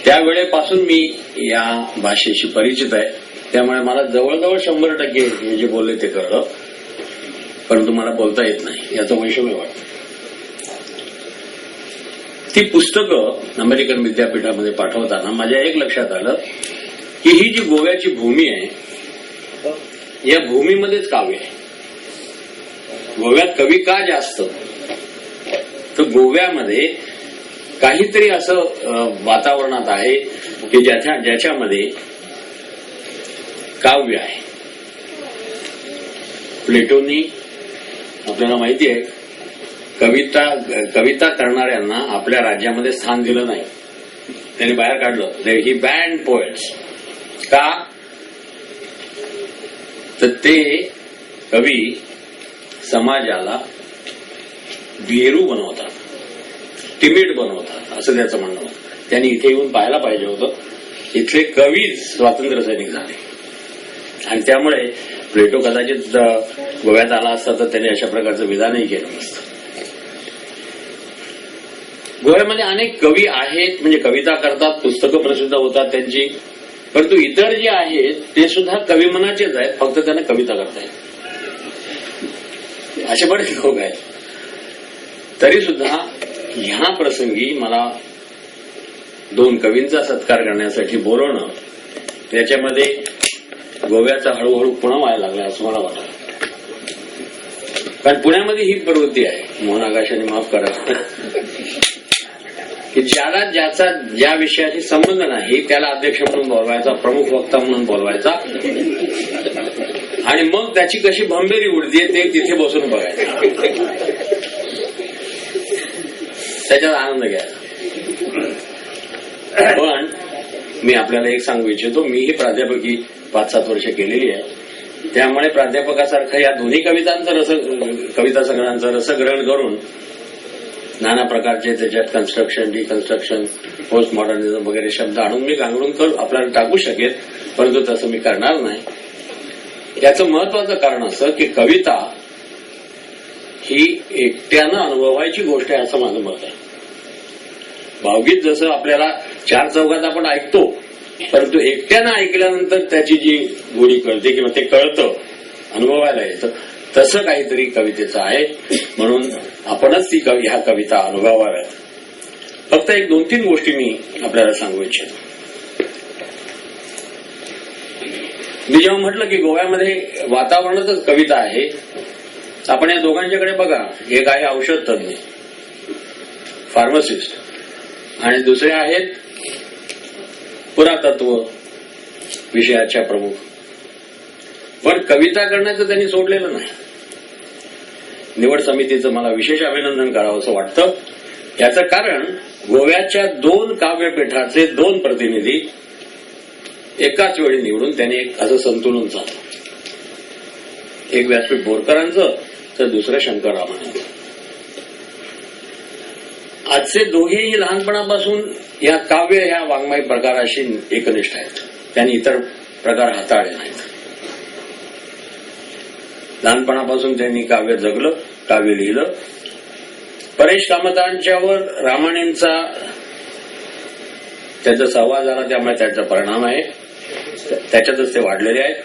त्यावेळेपासून मी या भाषेशी परिचित आहे. त्यामुळे मला जवळजवळ 100% हे जे बोलले ते कळलं, परंतु मला बोलता येत नाही याचं वैषम्य वाटतं. ती पुस्तकं अमेरिकन विद्यापीठामध्ये पाठवताना माझ्या एक लक्षात आलं की ही जी गोव्याची भूमी आहे, या भूमीमध्येच काव्य आहे. गोव्यात कवी का जास्त, तर गोव्यामध्ये काहीतरी असं वातावरणात आहे की ज्याच्यामध्ये काव्य आहे. प्लेटोनी आपल्याला माहिती आहे कविता करणाऱ्यांना आपल्या राज्यामध्ये स्थान दिलं नाही, त्यांनी बाहेर काढलं. ही बॅन्ड पोएट्स. का, तर ते कवी समाजाला भेरू बनवतात, टिमिड बनवतात, असं त्याचं म्हणणं होतं. त्यांनी इथे येऊन पाहायला पाहिजे होतं. इथले कवीच स्वातंत्र्य सैनिक झाले आणि त्यामुळे प्लेटो कदाचित गोव्यात आला असता तर त्याने अशा प्रकारचं विधानही केलं नसतं. गोव्यामध्ये अनेक कवी आहेत, म्हणजे कविता करतात, पुस्तकं प्रसिद्ध होतात त्यांची, परंतु इतर जे आहेत ते सुद्धा कवी मनाचेच आहेत, फक्त त्यांना कविता करतायत. असे बरेच लोक आहेत. तरी सुद्धा ह्या प्रसंगी मला 2 कवींचा सत्कार करण्यासाठी बोलवणं, त्याच्यामध्ये गोव्याचा हळूहळू पुणा व्हायला लागला असं मला वाटतं. कारण पुण्यामध्ये ही प्रवृत्ती आहे, मोहन आकाशाने माफ करा, की ज्याचा ज्या विषयाशी संबंध नाही त्याला अध्यक्ष म्हणून बोलवायचा, प्रमुख वक्ता म्हणून बोलवायचा आणि मग त्याची कशी भंबेरी उडते ते तिथे बसून बघायचं, त्याच्यात आनंद घ्यायचा. पण मी आपल्याला एक सांगू इच्छितो, मी ही प्राध्यापकी 5-7 वर्ष केलेली आहे. त्यामुळे प्राध्यापकासारखं या दोन्ही कविता संग्रहांचं रसग्रहण करून नाना प्रकारचे त्याच्यात कन्स्ट्रक्शन, डिकन्स्ट्रक्शन, पोस्ट मॉडर्निझम वगैरे शब्द आणून मी गांगडून आपल्याला टाकू शकेल, परंतु तसं मी करणार नाही. याचं महत्वाचं कारण असं की कविता ही एकट्यानं अनुभवायची गोष्ट आहे असं माझं मत आहे. भावगीत जसं आपल्याला 4 चौघात आपण ऐकतो, परंतु एकट्यानं ऐकल्यानंतर त्याची जी गोडी कळते किंवा ते कळतं, अनुभवायला येतं, तसं काहीतरी कवितेचं आहे. म्हणून आपणच ह्या कविता अनुभवाव्यात. फक्त 1-2-3 गोष्टी मी आपल्याला सांगू इच्छितो. मी जेव्हा म्हटलं की गोव्यामध्ये वातावरणातच कविता आहे, आपण या दोघांच्याकडे बघा. एक आहे औषध तज्ञ, फार्मासिस्ट, आणि दुसरे आहेत पुरातत्व विषयाच्या प्रमुख. पण कविता करण्याचं त्यांनी सोडलेलं नाही. निवड समितीचं मला विशेष अभिनंदन करावं असं वाटतं. याचं कारण गोव्याच्या 2 काव्यपीठाचे 2 प्रतिनिधी एकाच वेळी निवडून त्याने एक असं संतुलन साधलं. एक व्यासपीठ बोरकरांचं तर दुसरं शंकर रामानंद. आजचे दोघेही लहानपणापासून या काव्य ह्या वाङ्मय प्रकाराशी एकनिष्ठ आहेत. त्यांनी इतर प्रकार हाताळले नाहीत. लहानपणापासून त्यांनी काव्य जगलं, काव्य लिहिलं. परेश कामतांच्यावर रामायणांचा त्याचा संवाद झाला, त्यामुळे त्याचा परिणाम आहे. त्याच्यातच ते वाढलेले आहेत.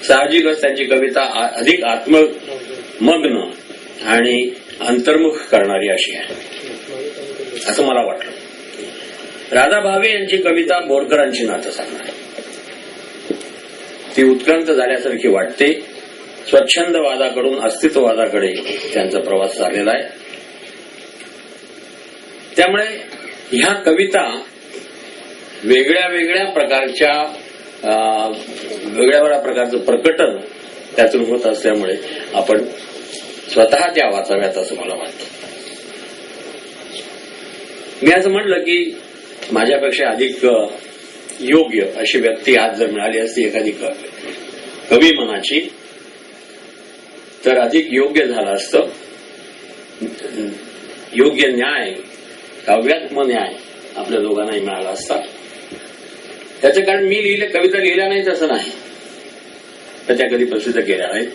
साहजिकच त्यांची कविता अधिक आत्ममग्न आणि अंतर्मुख करणारी अशी आहे असं मला वाटलं. राधा भावे यांची कविता बोरकरांची नातं सांगणार. ती उत्क्रांत झाल्यासारखी वाटते. स्वच्छंदवादाकडून अस्तित्ववादाकडे त्यांचा प्रवास झालेला आहे. त्यामुळे ह्या कविता वेगळ्या वेगळ्या प्रकारच्या वेगळ्या प्रकारचं प्रकटन त्यातून होत असल्यामुळे आपण स्वतः त्या वाचाव्यात असं मला वाटतं. मी असं म्हटलं की माझ्यापेक्षा अधिक योग्य अशी व्यक्ती आज जर मिळाली असती एखादी कवी मनाची तर अधिक योग्य झालं असतं. योग्य न्याय, काव्यात्म न्याय आपल्या दोघांनाही मिळाला असता. त्याचं कारण मी कविता लिहिल्या नाहीत असं नाही, तर त्या कधी प्रसिद्ध केल्या नाहीत.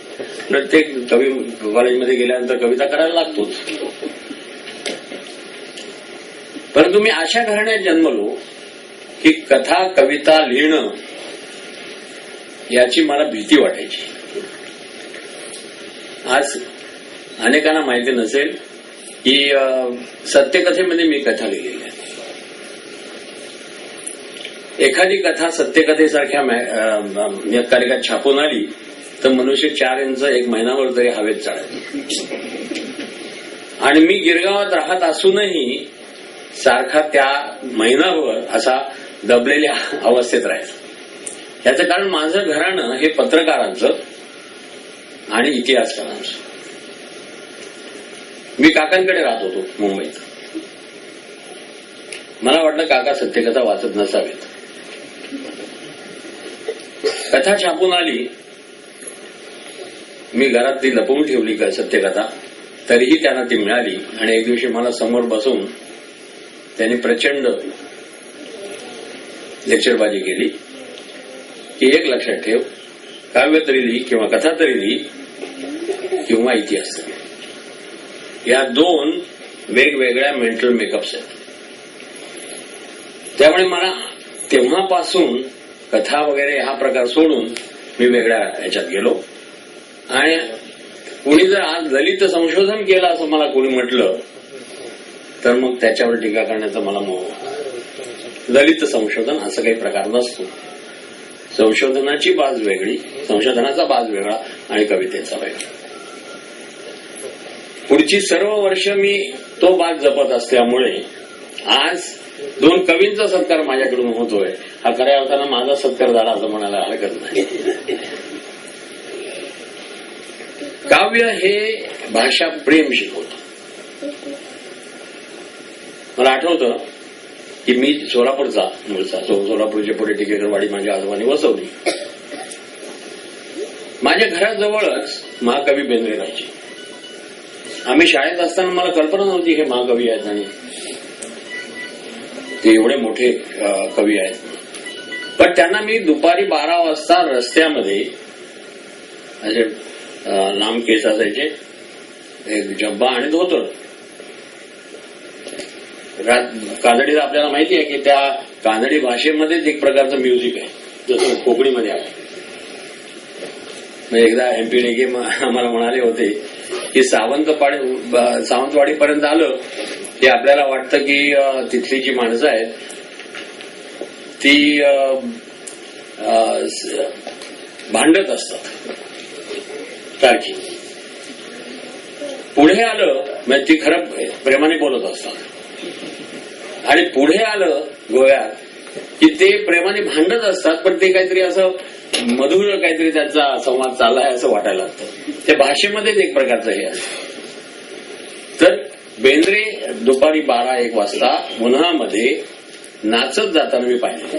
प्रत्येक कवी कॉलेजमध्ये गेल्यानंतर कविता करायला लागतोच. परंतु मी अशा घराण्यात जन्मलो की कथा कविता लिहिणं याची मला भीती वाटायची. आज अनेकांना माहिती नसेल की सत्यकथेमध्ये मी कथा लिहिलेली आहे. एखादी कथा सत्यकथेसारख्या नियतकालिकात छापून आली तर मनुष्य 4 इंच 1 महिनाभर तरी हवेत चालेल. आणि मी गिरगावात राहत असूनही सारखा त्या महिनाभर असा दबलेल्या अवस्थेत राहायचा. याचं कारण माझं घराणं हे पत्रकारांचं आणि इतिहासकारांचं. मी काकांकडे राहत होतो मुंबईत. मला वाटलं काका सत्यकथा वाचत नसावेत. कथा छापून आली, मी घरात ती लपवून ठेवली का सत्यकथा, तरीही त्यांना ती मिळाली. आणि एक दिवशी मला समोर बसून त्यांनी प्रचंड लेक्चरबाजी केली की एक लक्षात ठेव, काव्य तरी लिही किंवा कथा तरी लिही किंवा इतिहास तरी. या 2 वेगवेगळ्या मेंटल मेकअप्स आहेत. त्यामुळे मला तेव्हापासून कथा वगैरे हा प्रकार सोडून मी वेगळ्या ह्याच्यात गेलो. आणि कुणी जर आज दलित संशोधन केलं असं मला कोणी म्हटलं तर मग त्याच्यावर टीका करण्याचा मला मोह. दलित संशोधन असं काही प्रकार नसतो. संशोधनाची बाज वेगळी, संशोधनाचा बाज वेगळा आणि कवितेचा वेगळा. पुढची सर्व वर्ष मी तो बाज जपत असल्यामुळे आज 2 कवींचा सत्कार माझ्याकडून होतोय. हा खऱ्या अर्थानं माझा सत्कार झाला असं म्हणायला हरकत नाही. काव्य हे भाषा प्रेम शिकवतं. मला आठवतं की मी सोलापूरचा मूळचा, सोलापूरची पुढे टिकेकरवाडी माझ्या आजोबांनी वसवली. माझ्या घराजवळच महाकवी बेंद्रे राहायचे. आम्ही शाळेत असताना मला कल्पना नव्हती हे महाकवी आहेत आणि ते एवढे मोठे कवी आहेत. पण त्यांना मी दुपारी 12 वाजता रस्त्यामध्ये असे लांब केस असायचे, एक जब्बा आणि धोतर. कानडीला आपल्याला माहिती आहे की त्या कानडी भाषेमध्येच एक प्रकारचं म्युझिक आहे जसं कोकणीमध्ये आहे. एकदा MP डेगे आम्हाला म्हणाले होते की सावंतवाडीपर्यंत आलं की आपल्याला वाटतं की तिथली जी माणसं आहेत ती भांडत असतात सारखी. पुढे आलं म्हणजे ती खरं प्रेमाने बोलत असतात. आणि पुढे आलं गोव्यात की ते प्रेमाने भांडत असतात, पण ते काहीतरी असं मधुर काहीतरी त्यांचा संवाद चाललाय असं वाटायला लागतं. त्या भाषेमध्येच एक प्रकारचं हे असतं. तर बेंद्रे दुपारी 12-1 वाजता उन्हामध्ये नाचत जाताना मी पाहिले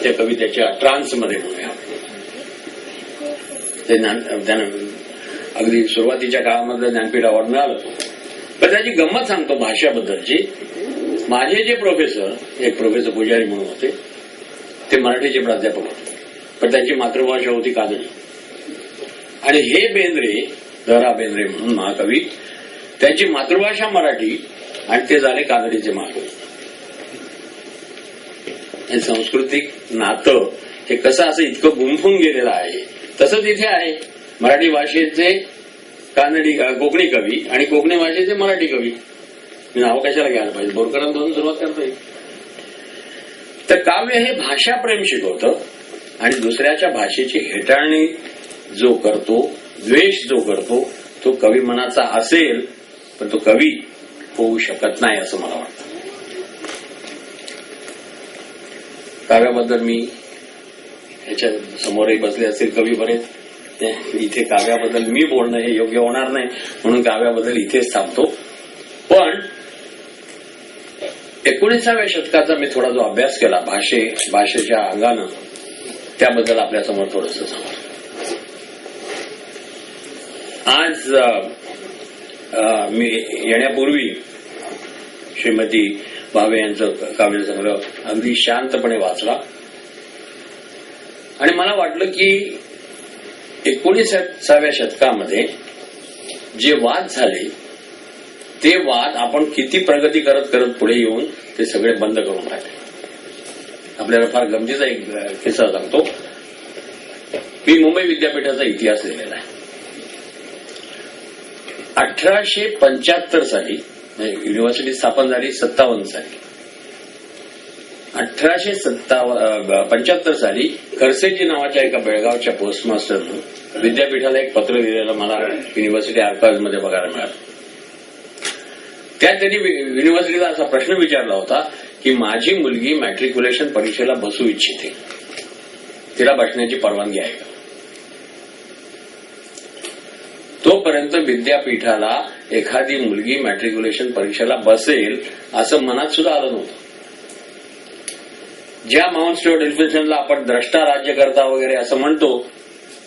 त्या कवितेच्या ट्रान्समध्ये म्हणूया. त्यांना अगदी सुरुवातीच्या काळामध्ये ज्ञानपीठ अवॉर्ड मिळालं. पण त्याची गंमत सांगतो भाषाबद्दलची. माझे जे प्रोफेसर, एक प्रोफेसर पुजारी म्हणून होते, ते मराठीचे प्राध्यापक होते, पण त्यांची मातृभाषा होती कानडी. आणि हे बेंद्रे, द.रा. बेंद्रे म्हणून महाकवी, त्यांची मातृभाषा मराठी आणि ते झाले कानडीचे महाकवी. हे सांस्कृतिक नातं हे कसं असं इतकं गुंफून गेलेलं आहे, तसंच इथे आहे. मराठी भाषेचे कोकणी कवी आणि कोकणी भाषेचे मराठी कवी. मी नाव कशाला घ्यायला पाहिजे, बोरकरांपासून सुरुवात करता येईल. तर काव्य हे भाषाप्रेम शिकवतं आणि दुसऱ्याच्या भाषेची हेटाळणी जो करतो, द्वेष जो करतो, तो कवी मनाचा असेल पण तो कवी होऊ शकत नाही असं मला वाटतं. काव्याबद्दल मी ह्याच्या समोरही बसले असतील कवी बरेच, इथे काव्याबद्दल मी बोलणं हे योग्य होणार नाही, म्हणून काव्याबद्दल इथेच थांबतो. पण 19व्या शतकाचा मी थोडा जो अभ्यास केला भाषेच्या अंगानं, त्याबद्दल आपल्या समोर थोडंसं सांगतो. आज मी येण्यापूर्वी श्रीमती भावे यांचं काव्यसंग्रह अगदी शांतपणे वाचला आणि मला वाटलं की 19व्या शतकामध्ये जे वाद झाले ते वाद आपण किती प्रगती करत करत पुढे येऊन ते सगळे बंद करून राहिले. आपल्याला फार गमतीचा एक किस्सा सांगतो. मी मुंबई विद्यापीठाचा इतिहास लिहिलेला आहे. 1875 साली युनिव्हर्सिटी स्थापन झाली 57 साली. 1875 साली खरसेजी नावाच्या एका बेळगावच्या पोस्टमास्टरनं विद्यापीठाला एक पत्र लिहिलेलं मला युनिव्हर्सिटी आर्काइव्ह मध्ये बघायला मिळालं. त्यात त्यांनी युनिव्हर्सिटीला असा प्रश्न विचारला होता की माझी मुलगी मॅट्रिक्युलेशन परीक्षेला बसू इच्छिते, तिला बसण्याची परवानगी आहे का? तोपर्यंत विद्यापीठाला एखादी मुलगी मॅट्रिक्युलेशन परीक्षेला बसेल असं मनात सुद्धा आलं नव्हतं. ज्या माउंट स्टुअर्ट इन्स्टिट्यूशनला आपण द्रष्टा राज्यकर्ता वगैरे असं म्हणतो,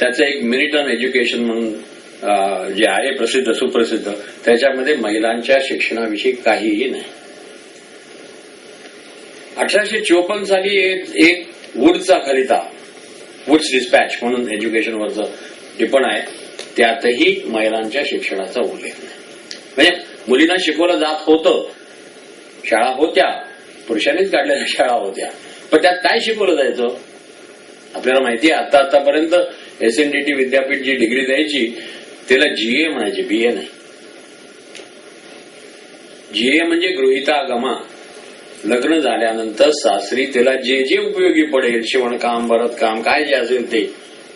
त्याचं एक मिनिट ऑन एज्युकेशन म्हणून जे आहे प्रसिद्ध सुप्रसिद्ध, त्याच्यामध्ये महिलांच्या शिक्षणाविषयी काहीही नाही. 1854 साली एक वुड्सचा खलिता, वुड्स डिस्पॅच म्हणून एज्युकेशनवरचं टिपण आहे, त्यातही महिलांच्या शिक्षणाचा उल्लेख नाही. म्हणजे मुलींना शिकवलं जात होतं, शाळा होत्या, पुरुषांनीच काढलेल्या शाळा होत्या, पण त्यात काय शिकवलं जायचं आपल्याला माहिती आहे. आतापर्यंत SNDT विद्यापीठ जी डिग्री द्यायची त्याला GA म्हणायचे, BA नाही. GA म्हणजे गृहीतागमा. लग्न झाल्यानंतर सासरी त्याला जे जे उपयोगी पडेल, शिवणकाम, भरतकाम, काय जे असेल ते,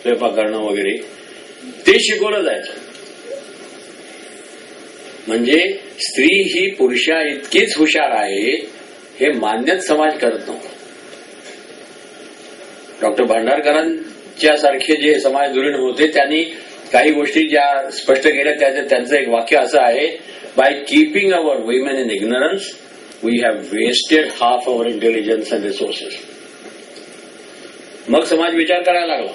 स्वयंपाक करणं वगैरे, ते शिकवलं जायचं. म्हणजे स्त्री ही पुरुषा इतकीच हुशार आहे हे मान्यच समाज करत नव्हता. डॉक्टर भांडारकरांच्या सारखे जे समाज धुरीण होते त्यांनी काही गोष्टी ज्या स्पष्ट केल्या, त्यांचं एक वाक्य असं आहे, by keeping our women in ignorance we have wasted half our intelligence and resources. मग समाज विचार करायला लागला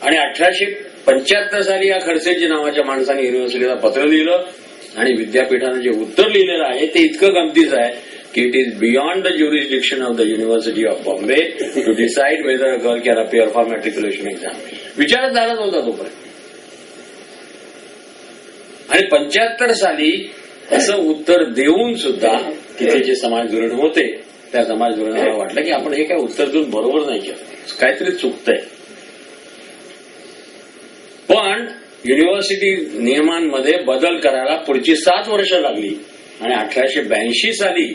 आणि 1875 साली या खडसेजी नावाच्या माणसाने युनिव्हर्सिटीला पत्र लिहिलं आणि विद्यापीठानं जे उत्तर लिहिलेलं आहे ते इतकं गमतीचं आहे की it is beyond the jurisdiction of the University of Bombay to decide whether a girl can appear for matriculation exam. विचारच झालाच होता तोपर्यंत. आणि 75 साली असं उत्तर देऊन सुद्धा तिथे जे समाज धोरण होते त्या समाज धोरणाला वाटलं की आपण हे काय उत्तर देऊन बरोबर नाही केलं, काहीतरी चुकतंय. पण युनिव्हर्सिटी नियमांमध्ये बदल करायला पुढची 7 वर्ष लागली आणि 1882 साली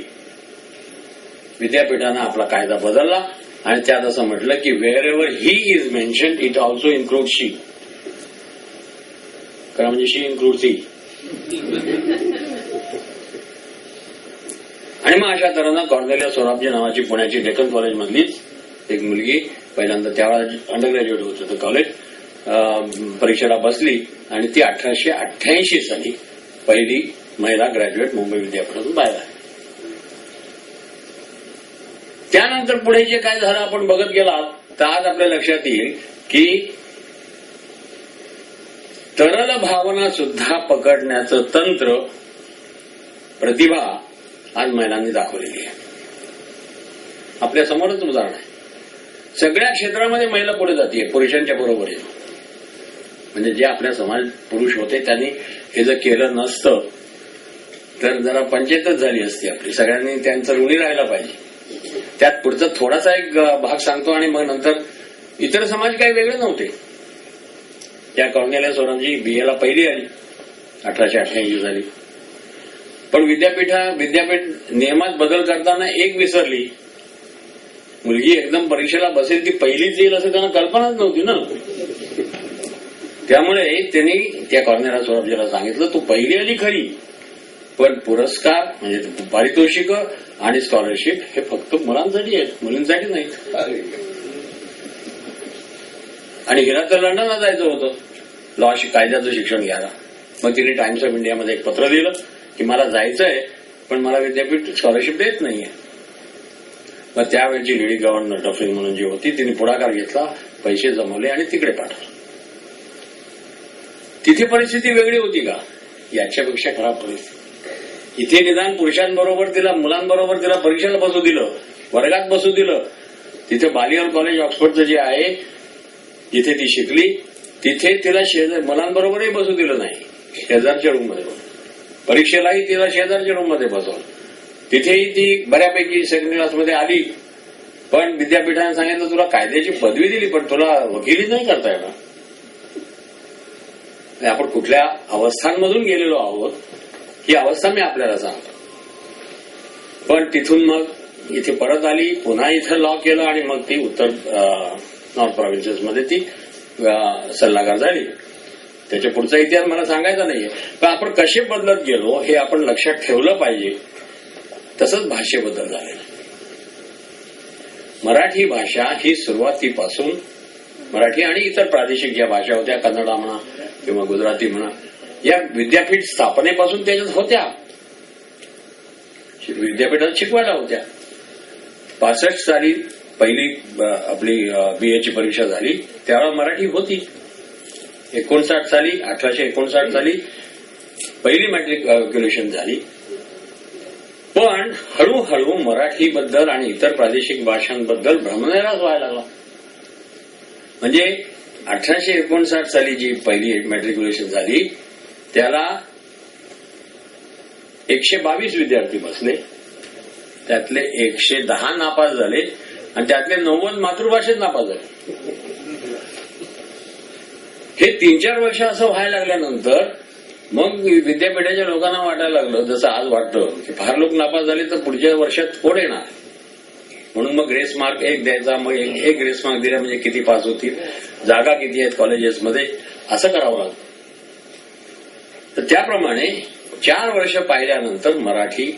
विद्यापीठानं आपला कायदा बदलला आणि त्यात असं म्हटलं की wherever he is mention it also include she. कारण म्हणजे शी इन्क्लूड सी. आणि मग अशा तऱ्हेनं कॉर्नेलिया सोराबजी नावाची पुण्याची डेक्कन कॉलेज मधलीच एक मुलगी, पहिल्यांदा त्यावेळेला अंडर ग्रॅज्युएट होत होतं कॉलेज, परीक्षेला बसली आणि ती 1888 साली पहिली महिला ग्रॅज्युएट मुंबई विद्यापीठातून बाहेर आली. त्यानंतर पुढे जे काय झालं आपण बघत गेलात तर आज आपल्या लक्षात येईल की तरल भावना सुद्धा पकडण्याचं तंत्र, प्रतिभा आज महिलांनी दाखवलेली आहे. आपल्या समोरच उदाहरण आहे. सगळ्या क्षेत्रामध्ये महिला पुढे जाते पुरुषांच्या बरोबरीने. म्हणजे जे आपल्या समाज पुरुष होते त्यांनी हे जर केलं नसतं तर जरा पंचायतच झाली असती आपली. सगळ्यांनी त्यांचं ऋणी राहायला पाहिजे. त्यात पुढचा थोडासा एक भाग सांगतो आणि मग नंतर इतर समाज काही वेगळे नव्हते. त्या कॉर्नेलिया सोरमजी बीएला पहिली आली, 1888 झाली. पण विद्यापीठ नियमात बदल करताना एक विसरली. मुलगी एकदम परीक्षेला बसेल ती पहिलीच येईल असं त्यांना कल्पनाच नव्हती ना. त्यामुळे त्यांनी त्या कॉर्नेलिया सोरमजीला सांगितलं तू पहिली आली खरी, पण पुरस्कार म्हणजे पारितोषिक आणि स्कॉलरशिप हे फक्त मुलांसाठी आहेत, मुलींसाठी नाहीत. आणि हिला तर लंडनला जायचं होतं लॉ कायद्याचं शिक्षण घ्यायला. मग तिने टाइम्स ऑफ इंडियामध्ये एक पत्र दिलं की मला जायचंय पण मला विद्यापीठ स्कॉलरशिप देत नाहीये. मग त्यावेळची लेडी गव्हर्नर डफरिन म्हणून जी होती तिने पुढाकार घेतला, पैसे जमवले आणि तिकडे पाठवलं. तिथे परिस्थिती वेगळी होती का? याच्यापेक्षा खराब परिस्थिती. इथे निदान पुरुषांबरोबर तिला, मुलांबरोबर तिला परीक्षेला बसू दिलं, वर्गात बसू दिलं. तिथे बालियर कॉलेज ऑक्सफर्डचं जे आहे जिथे ती शिकली तिथे तिला मुलांबरोबरही बसू दिलं नाही. शेजारच्या रूममध्ये परीक्षेलाही तिला शेजारच्या रूममध्ये बसवलं. तिथेही ती बऱ्यापैकी सेकंड क्लासमध्ये आली. पण विद्यापीठाने सांगितलं तुला कायद्याची पदवी दिली पण तुला वकिली नाही करता येणार. आपण कुठल्या अवस्थांमधून गेलेलो आहोत ही अवस्था मी आपल्याला सांगतो. पण तिथून मग इथे परत आली, पुन्हा इथं लॉ केलं आणि मग ती उत्तर नॉर्थ प्रोव्हिन्सेसमध्ये ती सल्लागार झाली. त्याच्या पुढचा इतिहास मला सांगायचा नाहीये. पण आपण कसे बदलत गेलो हे आपण लक्षात ठेवलं पाहिजे. तसंच भाषेबद्दल झालेलं. मराठी भाषा ही सुरुवातीपासून, मराठी आणि इतर प्रादेशिक ज्या भाषा होत्या, कन्नडा म्हणा किंवा गुजराती म्हणा, या विद्यापीठ स्थापनेपासून त्याच्यात होत्या. विद्यापीठात शिकवायला होत्या. 65 साली पहिली आपली बीएची परीक्षा झाली त्यावेळेला मराठी होती. 1859 साली पहिली मॅट्रिक्युलेशन झाली. पण हळूहळू मराठीबद्दल आणि इतर प्रादेशिक भाषांबद्दल भ्रमनिरास व्हायला लागला. म्हणजे 1859 साली जी पहिली मॅट्रिक्युलेशन झाली त्याला 122 विद्यार्थी बसले. त्यातले 110 नापास झाले आणि त्यातले 90 मातृभाषेत नापास झाले. हे 3-4 वर्ष असं व्हायला लागल्यानंतर मग विद्यापीठाच्या लोकांना वाटायला लागलं, जसं आज वाटतं की फार लोक नापास झाले तर पुढच्या वर्षात कोण येणार. म्हणून मग ग्रेस मार्क 1 द्यायचा, मग एक ग्रेस मार्क दिला म्हणजे किती पास होतील, जागा किती आहेत कॉलेजेसमध्ये, असं करावं लागतं. तर त्याप्रमाणे 4 वर्ष पाहिल्यानंतर मराठी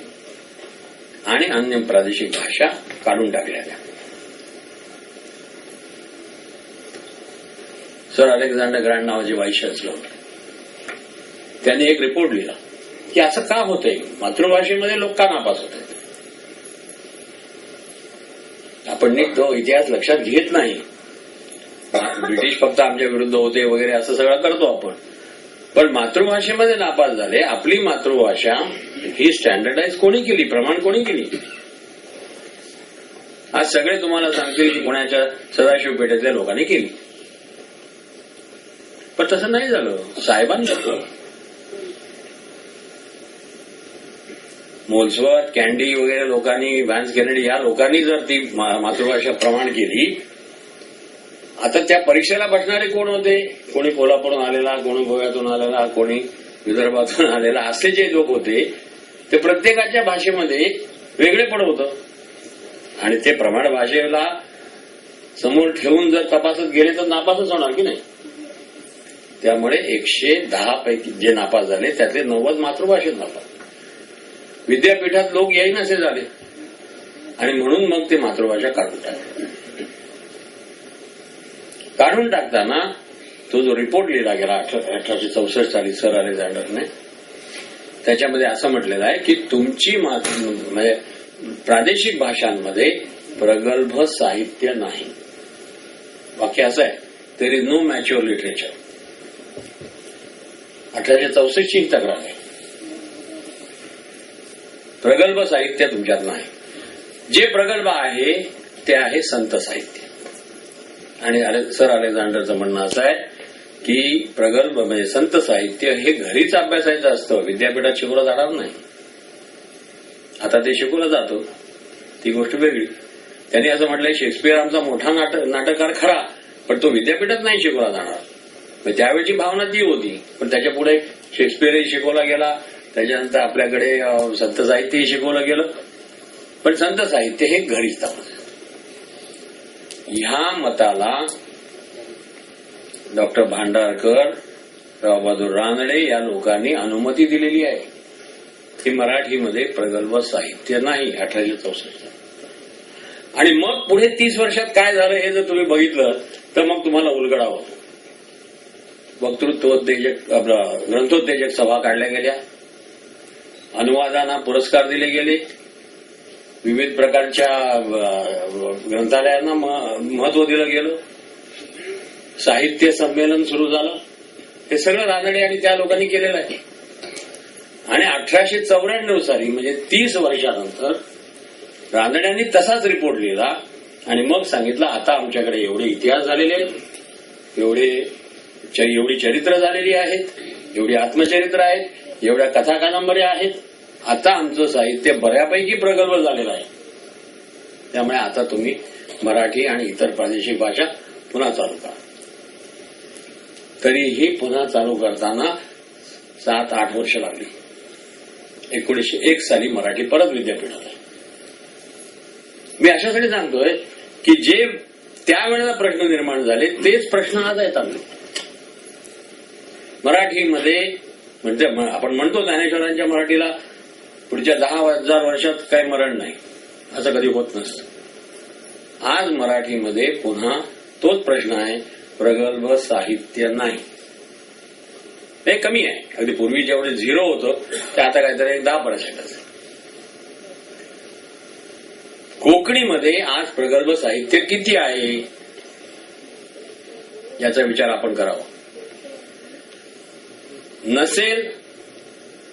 आणि अन्य प्रादेशिक भाषा काढून टाकल्या गेल्या. सर अलेक्झांडर ग्रँड नावाचे व्हाईस चान्सलर होते. त्यांनी एक रिपोर्ट लिहिला की असं का होतंय, मातृभाषेमध्ये लोक का नापास होत आहेत. आपण नीट तो इतिहास लक्षात घेत नाही. ब्रिटिश फक्त आमच्या विरुद्ध होते वगैरे असं सगळं करतो आपण. पण मातृभाषेमध्ये नापास झाले. आपली मातृभाषा ही स्टँडर्डाइज कोणी केली, प्रमाण कोणी केली. आज सगळे तुम्हाला सांगतील की पुण्याच्या सदाशिव पेठेतल्या लोकांनी केली. पण तसं नाही झालं, साहेबांनी केलं. मोल्सवर्थ, कॅन्डी वगैरे लोकांनी, व्हॅन्स केनेडी या लोकांनी जर ती मातृभाषा प्रमाण केली. आता त्या परीक्षेला बसणारे कोण होते? कोणी कोल्हापूरहून आलेला, कोणी गोव्यातून आलेला, कोणी विदर्भातून आलेला, असे जे लोक होते ते प्रत्येकाच्या भाषेमध्ये वेगळेपण होतं. आणि ते प्रमाण भाषेला समोर ठेवून जर तपासत गेले तर नापासच होणार की नाही. त्यामुळे 110 पैकी जे नापास झाले त्यातले 90 मातृभाषेत नापास. विद्यापीठात लोक येईनासे झाले आणि म्हणून मग ते मातृभाषा काढून टाकली. काढून टाकताना तो जो रिपोर्ट लिहिला गेला 1864 साली सर अलेक्झांडरने, त्याच्यामध्ये असं म्हटलेलं आहे की तुमची म्हणजे प्रादेशिक भाषांमध्ये प्रगल्भ साहित्य नाही. वाक्य असं आहे, there is no mature literature. 1864 ची तक्रार आहे. प्रगल्भ साहित्य तुमच्यात नाही. जे प्रगल्भ आहे ते आहे संत साहित्य. आणि सर अलेक्झांडरचं म्हणणं असं आहे की प्रगल्भ म्हणजे संत साहित्य हे घरीच अभ्यासायचं असतं, विद्यापीठात शिकवलं जाणार नाही. आता ते शिकवलं जातं, ती गोष्ट वेगळी. त्यांनी असं म्हटलंय शेक्सपियर आमचा मोठा नाटककार खरा, पण तो विद्यापीठात नाही शिकवला जाणार. त्यावेळची भावना ती होती. पण त्याच्या पुढे शेक्सपियरही शिकवला गेला, त्याच्यानंतर आपल्याकडे संत साहित्यही शिकवलं गेलं. पण संत साहित्य हे घरीच थांबलं. ह्या मताला डॉक्टर भांडारकर, रावबहादूर रानडे या लोकांनी अनुमती दिलेली आहे की मराठीमध्ये प्रगल्भ साहित्य नाही 1864. आणि मग पुढे 30 वर्षात काय झालं हे जर तुम्ही बघितलं तर मग तुम्हाला उलगडा होतो. वक्तृत्वोत्तेजक ग्रंथोत्तेजक सभा काढल्या गेल्या, अनुवादांना पुरस्कार दिले गेले, विविध प्रकारच्या ग्रंथालयांना महत्व दिलं गेलं, साहित्य संमेलन सुरू झालं. हे सगळं रानडे आणि त्या लोकांनी केलेलं आहे. आणि 1894 साली म्हणजे 30 वर्षानंतर रानड्यांनी तसाच रिपोर्ट लिहिला आणि मग सांगितलं आता आमच्याकडे एवढे इतिहास झालेले आहेत, एवढी चरित्र झालेली आहेत, एवढी आत्मचरित्र आहेत, एवढ्या कथा कादंबऱ्या आहेत. आता आमचं साहित्य बऱ्यापैकी प्रगल्भ झालेलं आहे. त्यामुळे आता तुम्ही मराठी आणि इतर प्रादेशिक भाषा पुन्हा चालू करा. तरीही पुन्हा चालू करताना 7-8 वर्ष लागली. 1901 साली मराठी परत विद्यापीठात आहे. मी अशासाठी सांगतोय की जे त्यावेळेला प्रश्न निर्माण झाले तेच प्रश्न आज आहेत. आम्ही मराठीमध्ये म्हणजे आपण म्हणतो ज्ञानेश्वरांच्या मराठीला पुढच्या 10,000 वर्षात काही मरण नाही, असं कधी होत नसतं. आज मराठीमध्ये पुन्हा तोच प्रश्न आहे, प्रगल्भ साहित्य नाही. हे कमी आहे. अगदी पूर्वी जेवढे 0 होतं ते आता काहीतरी 10%. कोकणीमध्ये आज प्रगल्भ साहित्य किती आहे याचा विचार आपण करावा. नसेल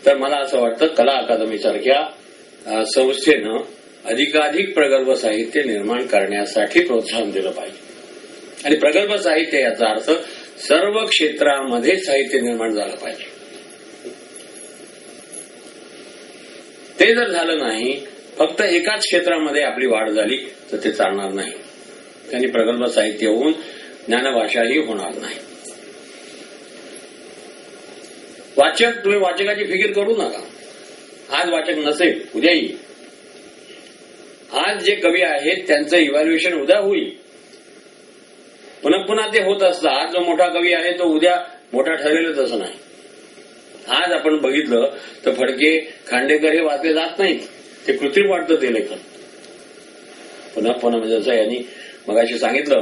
तर मला असं वाटतं कला अकादमी सारख्या संस्थेनं अधिकाधिक प्रगल्भ साहित्य निर्माण करण्यासाठी प्रोत्साहन दिलं पाहिजे. आणि प्रगल्भ साहित्य याचा अर्थ सर्व क्षेत्रामध्ये साहित्य निर्माण झालं पाहिजे. ते जर झालं नाही, फक्त एकाच क्षेत्रामध्ये आपली वाढ झाली तर ते चालणार नाही. त्यांनी प्रगल्भ साहित्य होऊन ज्ञानभाषाही होणार नाही. वाचक, तुम्ही वाचकाची फिकीर करू नका. आज वाचक नसेल, उद्या येईल. आज जे कवी आहेत त्यांचं इव्हॅल्युएशन उद्या होईल. पुन्हा ते होत असतं. आज जो मोठा कवी आहे तो उद्या मोठा ठरेलच असं नाही. आज आपण बघितलं तर फडके, खांडेकर हे वाचले जात नाहीत. ते कृत्रिम वाटतं ते लेखन. पुन्हा म्हणजे जसं यांनी मगाशी सांगितलं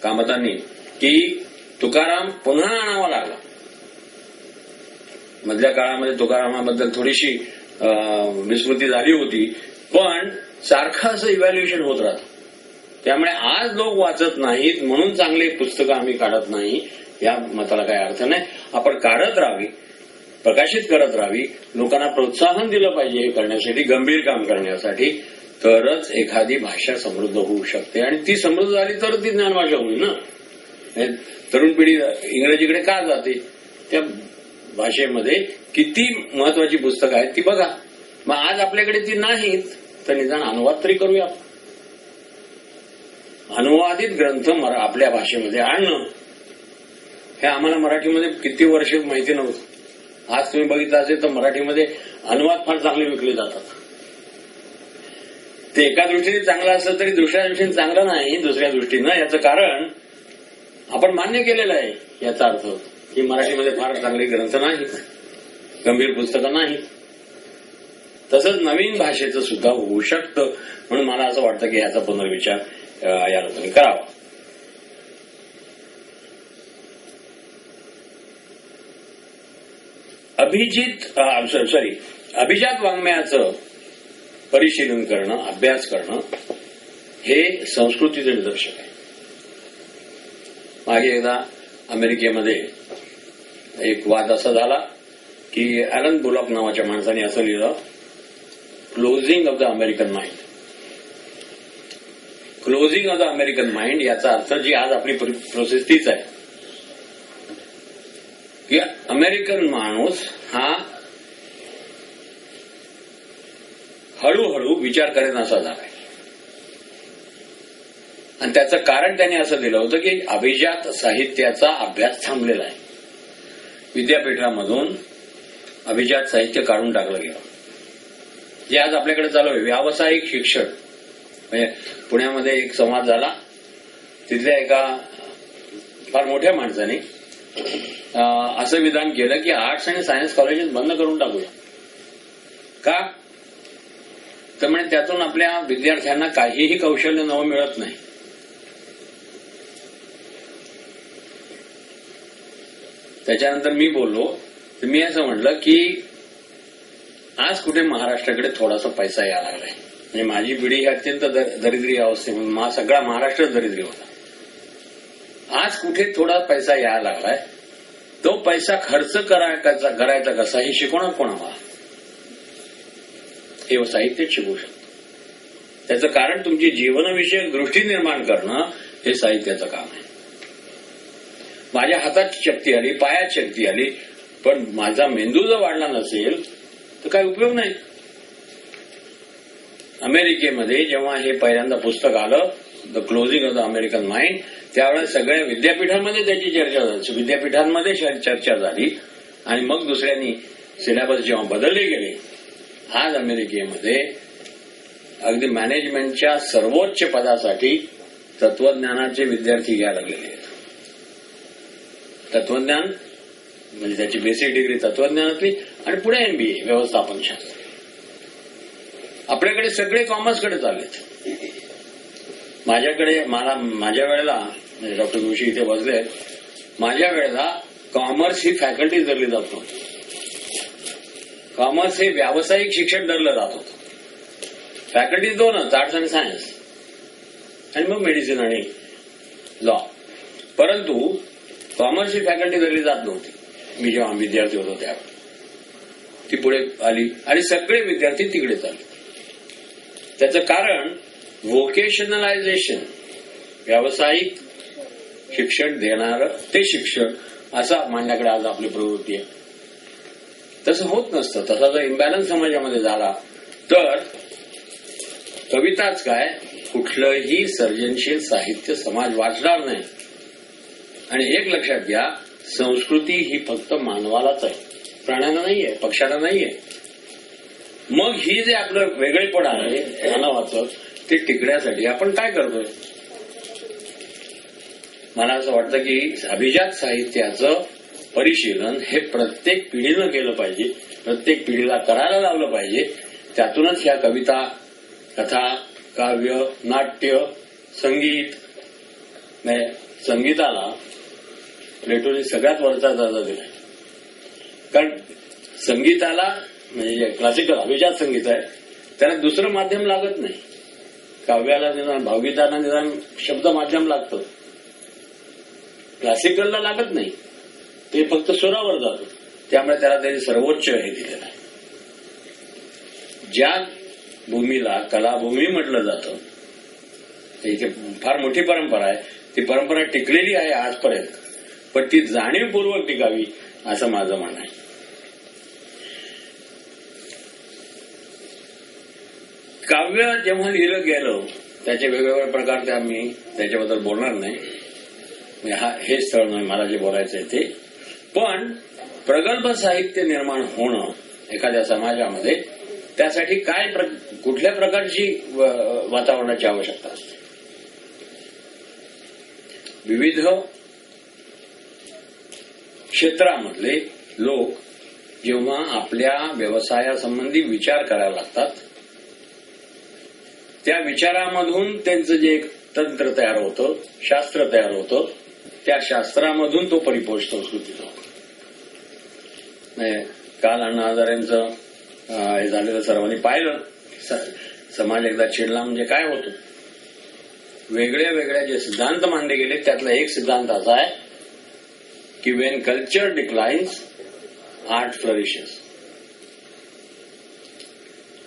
कामतांनी की तुकाराम पुन्हा आणावा लागला. मधल्या काळामध्ये तुकारामाबद्दल थोडीशी विस्मृती झाली होती, पण सारखं असं इव्हॅल्युएशन होत राहतं. त्यामुळे आज लोक वाचत नाहीत म्हणून चांगले पुस्तकं आम्ही काढत नाही या मताला काही अर्थ नाही. आपण काढत राहावी, प्रकाशित करत राहावी, लोकांना प्रोत्साहन दिलं पाहिजे हे करण्यासाठी, गंभीर काम करण्यासाठी. तरच एखादी भाषा समृद्ध होऊ शकते. आणि ती समृद्ध झाली तर ती ज्ञानभाषा होईल ना. तरुण पिढी इंग्रजीकडे का जाते? त्या भाषेमध्ये किती महत्वाची पुस्तकं आहेत ती बघा. मग आज आपल्याकडे ती नाहीत तर निदान अनुवाद तरी करूया. अनुवादित ग्रंथ आपल्या भाषेमध्ये आणणं हे आम्हाला मराठीमध्ये किती वर्ष माहिती नव्हतं. आज तुम्ही बघितलं असेल तर मराठीमध्ये अनुवाद फार चांगले विकले जातात. ते एका दृष्टीने चांगलं असलं तरी दुसऱ्या दृष्टीने चांगलं नाही. दुसऱ्या दृष्टीनं याचं कारण आपण मान्य केलेलं आहे. याचा अर्थ की मराठीमध्ये फार चांगले ग्रंथ नाहीत, गंभीर पुस्तकं नाहीत. तसंच नवीन भाषेचं सुद्धा होऊ शकतं. म्हणून मला असं वाटतं की याचा पुनर्विचार या लोकांनी करावा. अभिजात वाङ्मयाचं परिशीलन करणं, अभ्यास करणं हे संस्कृतीचं निदर्शक आहे. मागे एकदा अमेरिकेमध्ये एक वाद असा झाला की ॲलन बुलॉक नावाच्या माणसाने असं लिहिलं, closing of the American mind. Closing of the American mind याचा अर्थ जी आज आपली प्रोसेस तीच आहे की अमेरिकन माणूस हा हळूहळू विचार करेन असा झालाय. आणि त्याचं कारण त्यांनी असं दिलं होतं की अभिजात साहित्याचा अभ्यास थांबलेला आहे. विद्यापीठामधून अभिजात साहित्य काढून टाकलं गेलं. जे आज आपल्याकडे चालू आहे व्यावसायिक शिक्षण. म्हणजे पुण्यामध्ये एक संवाद झाला, तिथल्या एका फार मोठ्या माणसाने असं विधान केलं की आर्ट्स आणि सायन्स कॉलेजेस बंद करून टाकूया. का? तर म्हणजे त्यातून आपल्या विद्यार्थ्यांना काहीही कौशल्य नवं मिळत नाही. त्याच्यानंतर मी बोललो, तर मी असं म्हटलं की आज कुठे महाराष्ट्राकडे थोडासा पैसा यायला लागलाय. म्हणजे माझी पिढी ही अत्यंत दरिद्री अवस्थेमध्ये, सगळा महाराष्ट्र दरिद्री होता. आज कुठे थोडा पैसा यायला लागलाय, तो पैसा खर्च करायचा कसा हे शिकवणार कोण आम्हाला? हे साहित्यच शिकवू शकतो. त्याचं कारण तुमची जीवनविषयक दृष्टी निर्माण करणं हे साहित्याचं काम आहे. माझ्या हातात शक्ती आली, पायात शक्ती आली, पण माझा मेंदू जर वाढला नसेल तर काही उपयोग नाही. अमेरिकेमध्ये जेव्हा हे पहिल्यांदा पुस्तक आलं, the closing of the American mind, त्यावेळेस सगळ्या विद्यापीठांमध्ये त्याची चर्चा झाली. विद्यापीठांमध्ये चर्चा झाली आणि मग दुसऱ्यांनी सिलेबस जेव्हा बदलले गेले, आज अमेरिकेमध्ये अगदी मॅनेजमेंटच्या सर्वोच्च पदासाठी तत्वज्ञानाचे विद्यार्थी घ्यायला गेले. तत्वज्ञान म्हणजे त्याची बेसिक डिग्री तत्वज्ञानातली आणि पुढे MBA व्यवस्थापन शास्त्र. आपल्याकडे सगळे कॉमर्सकडे चाललेत. माझ्या वेळेला डॉक्टर जोशी इथे बसले, माझ्या वेळेला कॉमर्स ही फॅकल्टी धरली जात नव्हती. कॉमर्स हे व्यावसायिक शिक्षण धरलं जात होतं. फॅकल्टी दोनच, आर्ट्स आणि सायन्स, आणि मग मेडिसिन आणि लॉ. परंतु कॉमर्स ही फॅकल्टी धरली जात नव्हती. मी जेव्हा विद्यार्थी होतो त्यावेळी ती पुढे आली आणि सगळे विद्यार्थी तिकडे चालले. त्याचं कारण व्होकेशनलायझेशन, व्यावसायिक शिक्षण देणारं ते शिक्षण, असा मांडण्याकडे आज आपली प्रवृत्ती आहे. तसं होत नसतं. तसा जर इम्बॅलन्स समाजामध्ये झाला तर कविताच काय, कुठलंही सर्जनशील साहित्य समाज वाचणार नाही. आणि एक लक्षात घ्या, संस्कृती ही फक्त मानवालाच आहे, प्राण्यांना नाहीये, पक्ष्यांना नाहीये. मग ही जे आपलं वेगळेपण आहे मानवाचं, ते टिकण्यासाठी आपण काय करतोय? मला असं वाटतं की अभिजात साहित्याचं परिशीलन हे प्रत्येक पिढीनं केलं पाहिजे, प्रत्येक पिढीला करायला लावलं पाहिजे. त्यातूनच ह्या कविता, कथा, काव्य, नाट्य, संगीत, संगीताला प्लेटोने सगळ्यात वरचा दर्जा दिलाय. कारण संगीताला म्हणजे जे क्लासिकल अभिजात संगीत आहे त्याला दुसरं माध्यम लागत नाही. काव्याला निदान, भावगीताला निदान शब्द माध्यम लागतं, क्लासिकलला लागत नाही. ते फक्त स्वरावर जातं. त्यामुळे त्याला त्यांनी सर्वोच्च हे दिलेलं आहे. ज्या भूमीला कलाभूमी म्हटलं जातं, इथे फार मोठी परंपरा आहे. ती परंपरा टिकलेली आहे आजपर्यंत, पण ती जाणीवपूर्वक टिकावी असं माझं म्हणणं आहे. काव्य जेव्हा लिहिलं गेलं त्याचे वेगवेगळे प्रकार, ते आम्ही त्याच्याबद्दल बोलणार नाही. हे स्थळ नाही मला जे बोलायचं आहे ते. पण प्रगल्भ साहित्य निर्माण होणं एखाद्या समाजामध्ये, त्यासाठी काय कुठल्या प्रकारची वातावरणाची आवश्यकता असते? विविध क्षेत्रामधले लोक जेव्हा आपल्या व्यवसायासंबंधी विचार करायला लागतात, त्या विचारामधून त्यांचं जे एक तंत्र तयार होतं, शास्त्र तयार होतं, त्या शास्त्रामधून तो परिपोष संस्कृतीचा होतो. काल अण्णा हजारेंचं हे झालेलं सर्वांनी पाहिलं. समाज एकदा चिडला म्हणजे काय होतं. वेगळ्या वेगळ्या जे सिद्धांत मांडले गेले त्यातला एक सिद्धांत असा आहे की वेन कल्चर डिक्लाइन्स आर्ट फ्लरिशेस.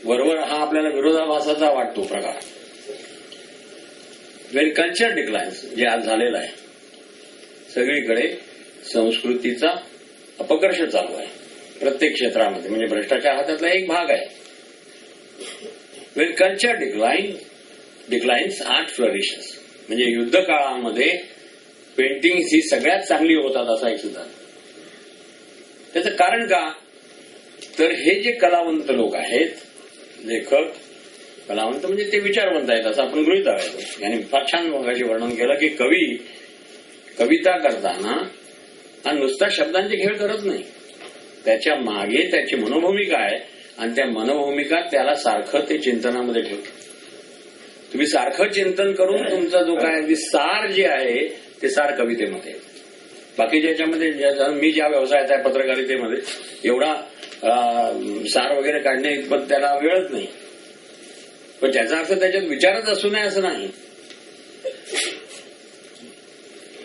बरोबर हा आपल्याला विरोधाभासाचा वाटतो प्रकार. वेन कल्चर डिक्लाइन्स जे आज झालेलं आहे, सगळीकडे संस्कृतीचा अपकर्ष चालू आहे प्रत्येक क्षेत्रामध्ये, म्हणजे भ्रष्टाचार हा त्यातला एक भाग आहे. वेन कल्चर डिक्लाइन्स आर्ट फ्लरिशेस, म्हणजे युद्ध काळामध्ये पेंटिंग ही सगळ्यात चांगली होतात असा एक सिद्धांत. त्याचं कारण का, तर हे जे कलावंत लोक आहेत, लेखक कलावंत म्हणजे ते विचारवंत आहेत असं आपण गृहीत धरायचं. यांनी फार छान मगाशी वर्णन केलं की कवी कविता करताना हा नुसता शब्दांचे खेळ करत नाही, त्याच्या मागे त्याची मनोभूमिका आहे आणि त्या मनोभूमिका त्याला सारखं ते चिंतनामध्ये ठेवतं. तुम्ही सारखं चिंतन करून तुमचा जो काय सार जे आहे ते सार कवितेमध्ये. बाकी ज्याच्यामध्ये मी ज्या व्यवसायात आहे पत्रकारितेमध्ये एवढा सार वगैरे काढणे इतपत त्याला वेळच नाही, पण त्याचा अर्थ त्याच्यात विचारच असू नये असं नाही.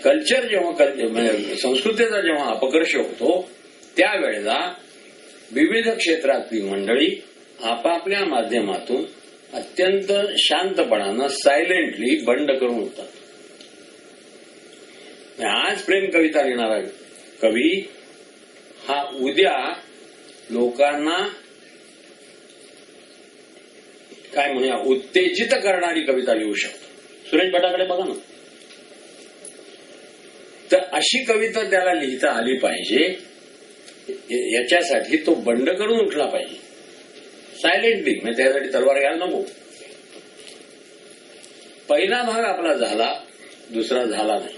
कल्चर जेव्हा संस्कृतीचा जेव्हा अपकर्ष होतो त्यावेळेला विविध क्षेत्रातली मंडळी आपापल्या माध्यमातून अत्यंत शांतपणानं सायलेंटली बंड करून उठतात. आज प्रेम कविता लिहिणारा कवी हा उद्या लोकांना काय म्हणूया उत्तेजित करणारी कविता लिहू शकतो. सुरेश भटाकडे बघा ना, तर अशी कविता त्याला लिहिता आली पाहिजे. याच्यासाठी तो बंड करून उठला पाहिजे सायलेंटली, म्हणजे त्यासाठी तलवार घ्यायला नको. पहिला भाग आपला झाला, दुसरा झाला नाही.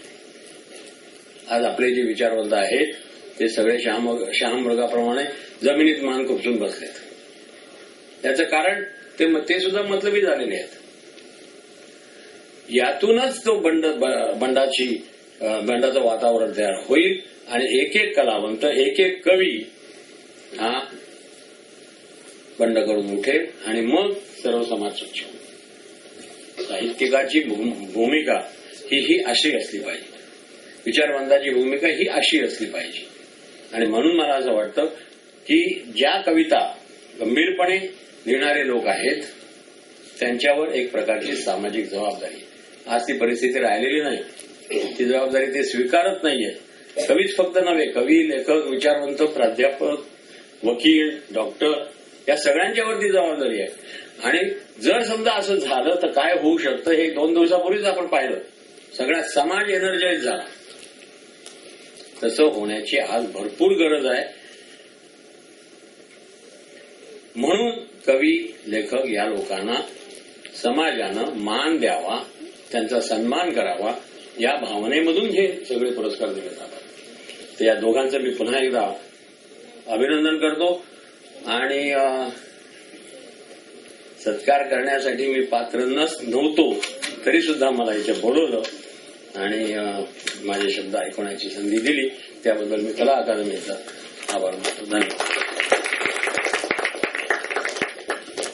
आज आपले जे विचारवंत आहेत ते सगळे शहामृगाप्रमाणे जमिनीत मान खुपसून बसलेत. त्याचं कारण ते सुद्धा मतलबी झालेले आहेत. यातूनच तो बंडाचं वातावरण तयार होईल आणि एक एक कलावंत एक एक कवी हा बंड करून उठेल आणि मग सर्व समाज स्वच्छ होईल. साहित्यिकाची भूमिका ही अशी असली पाहिजे, विचारवंताची भूमिका ही अशी असली पाहिजे. आणि म्हणून मला असं वाटतं की ज्या कविता गंभीरपणे लिहिणारे लोक आहेत त्यांच्यावर एक प्रकारची सामाजिक जबाबदारी. आज ती परिस्थिती राहिलेली नाही, ती जबाबदारी ते स्वीकारत नाहीये. कवीच फक्त नव्हे, कवी, लेखक, विचारवंत, प्राध्यापक, वकील, डॉक्टर या सगळ्यांच्यावरती जबाबदारी आहे. आणि जर समजा असं झालं तर काय होऊ शकतं हे 2 दिवसापूर्वीच आपण पाहिलं. सगळा समाज एनर्जाइज झाला. तसं होण्याची आज भरपूर गरज आहे. म्हणून कवी, लेखक या लोकांना समाजानं मान द्यावा, त्यांचा सन्मान करावा, या भावनेमधून हे सगळे पुरस्कार दिले जातात. तर या दोघांचं मी पुन्हा एकदा अभिनंदन करतो आणि सत्कार करण्यासाठी मी पात्र नव्हतो तरी सुद्धा मला इथे बोलवलं आणि माझे शब्द ऐकवण्याची संधी दिली, त्याबद्दल मी कला अकादमीचा आभार मानतो. धन्यवाद.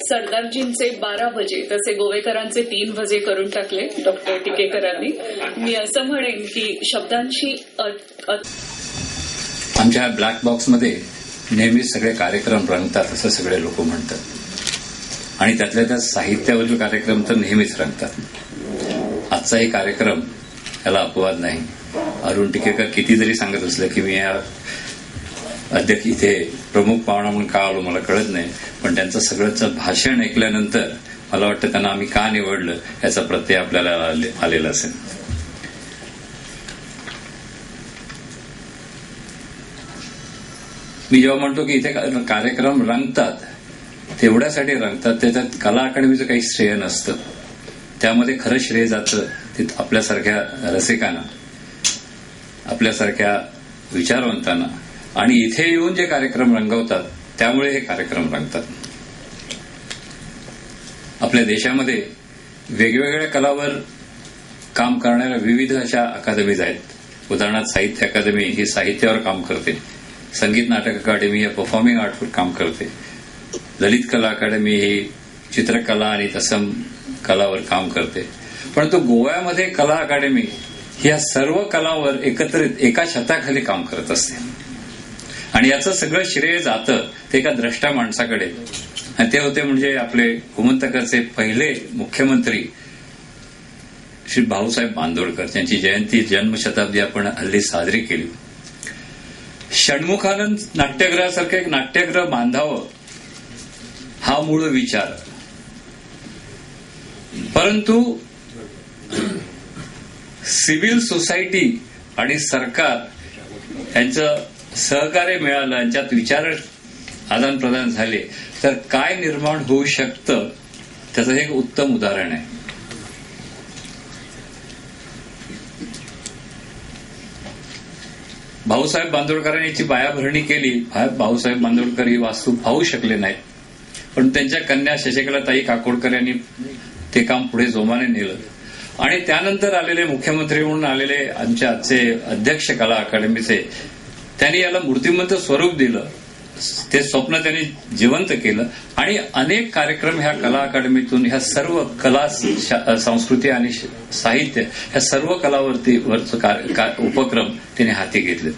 सरदारजींचे 12 भजे तसे गोवेकरांचे 3 भजे करून टाकले डॉक्टर टिकेकरांनी. मी असं म्हणेन की शब्दांशी आमच्या ब्लॅक बॉक्समध्ये नेहमीच सगळे कार्यक्रम रंगतात असं सगळे लोक म्हणतात आणि त्यातल्या त्यात साहित्यावरील कार्यक्रम तर नेहमीच रंगतात. आजचाही कार्यक्रम याला अपवाद नाही. अरुण टिकेकर किती जरी सांगत असलं की मी या अध्यक्ष इथे प्रमुख पाहुणा म्हणून का आलो मला कळत नाही, पण त्यांचं सगळंच भाषण ऐकल्यानंतर मला वाटतं त्यांना आम्ही का निवडलं याचा प्रत्यय आपल्याला आलेला असेल. मी जेव्हा म्हणतो की इथे कार्यक्रम रंगतात तेवढ्यासाठी रंगतात, त्याच्यात कला अकादमीचं काही श्रेय नसतं. त्यामध्ये खरं श्रेय जातं ते आपल्यासारख्या रसिकांना, आपल्यासारख्या विचारवंतांना आणि इथे येऊन जे कार्यक्रम रंगवतात त्यामुळे हे कार्यक्रम रंगतात. आपल्या देशामध्ये वेगवेगळ्या कलावर काम करणाऱ्या विविध अशा अकादमीज आहेत. उदाहरणार्थ साहित्य अकादमी ही साहित्यावर काम करते, संगीत नाटक अकादमी ही परफॉर्मिंग आर्टवर काम करते, ललित कला अकादमी ही चित्रकला आणि तत्सम कलावर काम करते. परंतु गोव्यामध्ये कला अकादमी ही या सर्व कलावर एकत्रित एका छताखाली काम करत असते आणि याचं सगळं श्रेय जातं ते एका द्रष्टा माणसाकडे, आणि ते होते म्हणजे आपले गोमंतकाचे पहिले मुख्यमंत्री श्री भाऊसाहेब बांदोडकर. त्यांची जयंती जन्मशताब्दी आपण हल्ली साजरी केली. षण्मुखानंद नाट्यगृहासारखं एक नाट्यगृह बांधावं हा मूळ विचार, परंतु सिव्हिल सोसायटी आणि सरकार यांचं सहकार्य मिळालं, यांच्यात विचार आदान प्रदान झाले तर काय निर्माण होऊ शकतं त्याचं एक उत्तम उदाहरण आहे. भाऊसाहेब बांदोडकरांनी याची पायाभरणी केली. भाऊसाहेब बांदोडकर ही वास्तू पाहू शकले नाहीत, पण त्यांच्या कन्या शशिकलाताई काकोडकर यांनी ते काम पुढे जोमाने नेलं. आणि त्यानंतर आलेले मुख्यमंत्री म्हणून आलेले आमच्या आजचे अध्यक्ष कला अकादमीचे, त्यांनी याला मूर्तिमंत स्वरूप दिलं. ते स्वप्न त्यांनी जिवंत केलं आणि अनेक कार्यक्रम ह्या कला अकादमीतून ह्या सर्व कला, संस्कृती आणि साहित्य ह्या सर्व कलावरती उपक्रम त्यांनी हाती घेतले.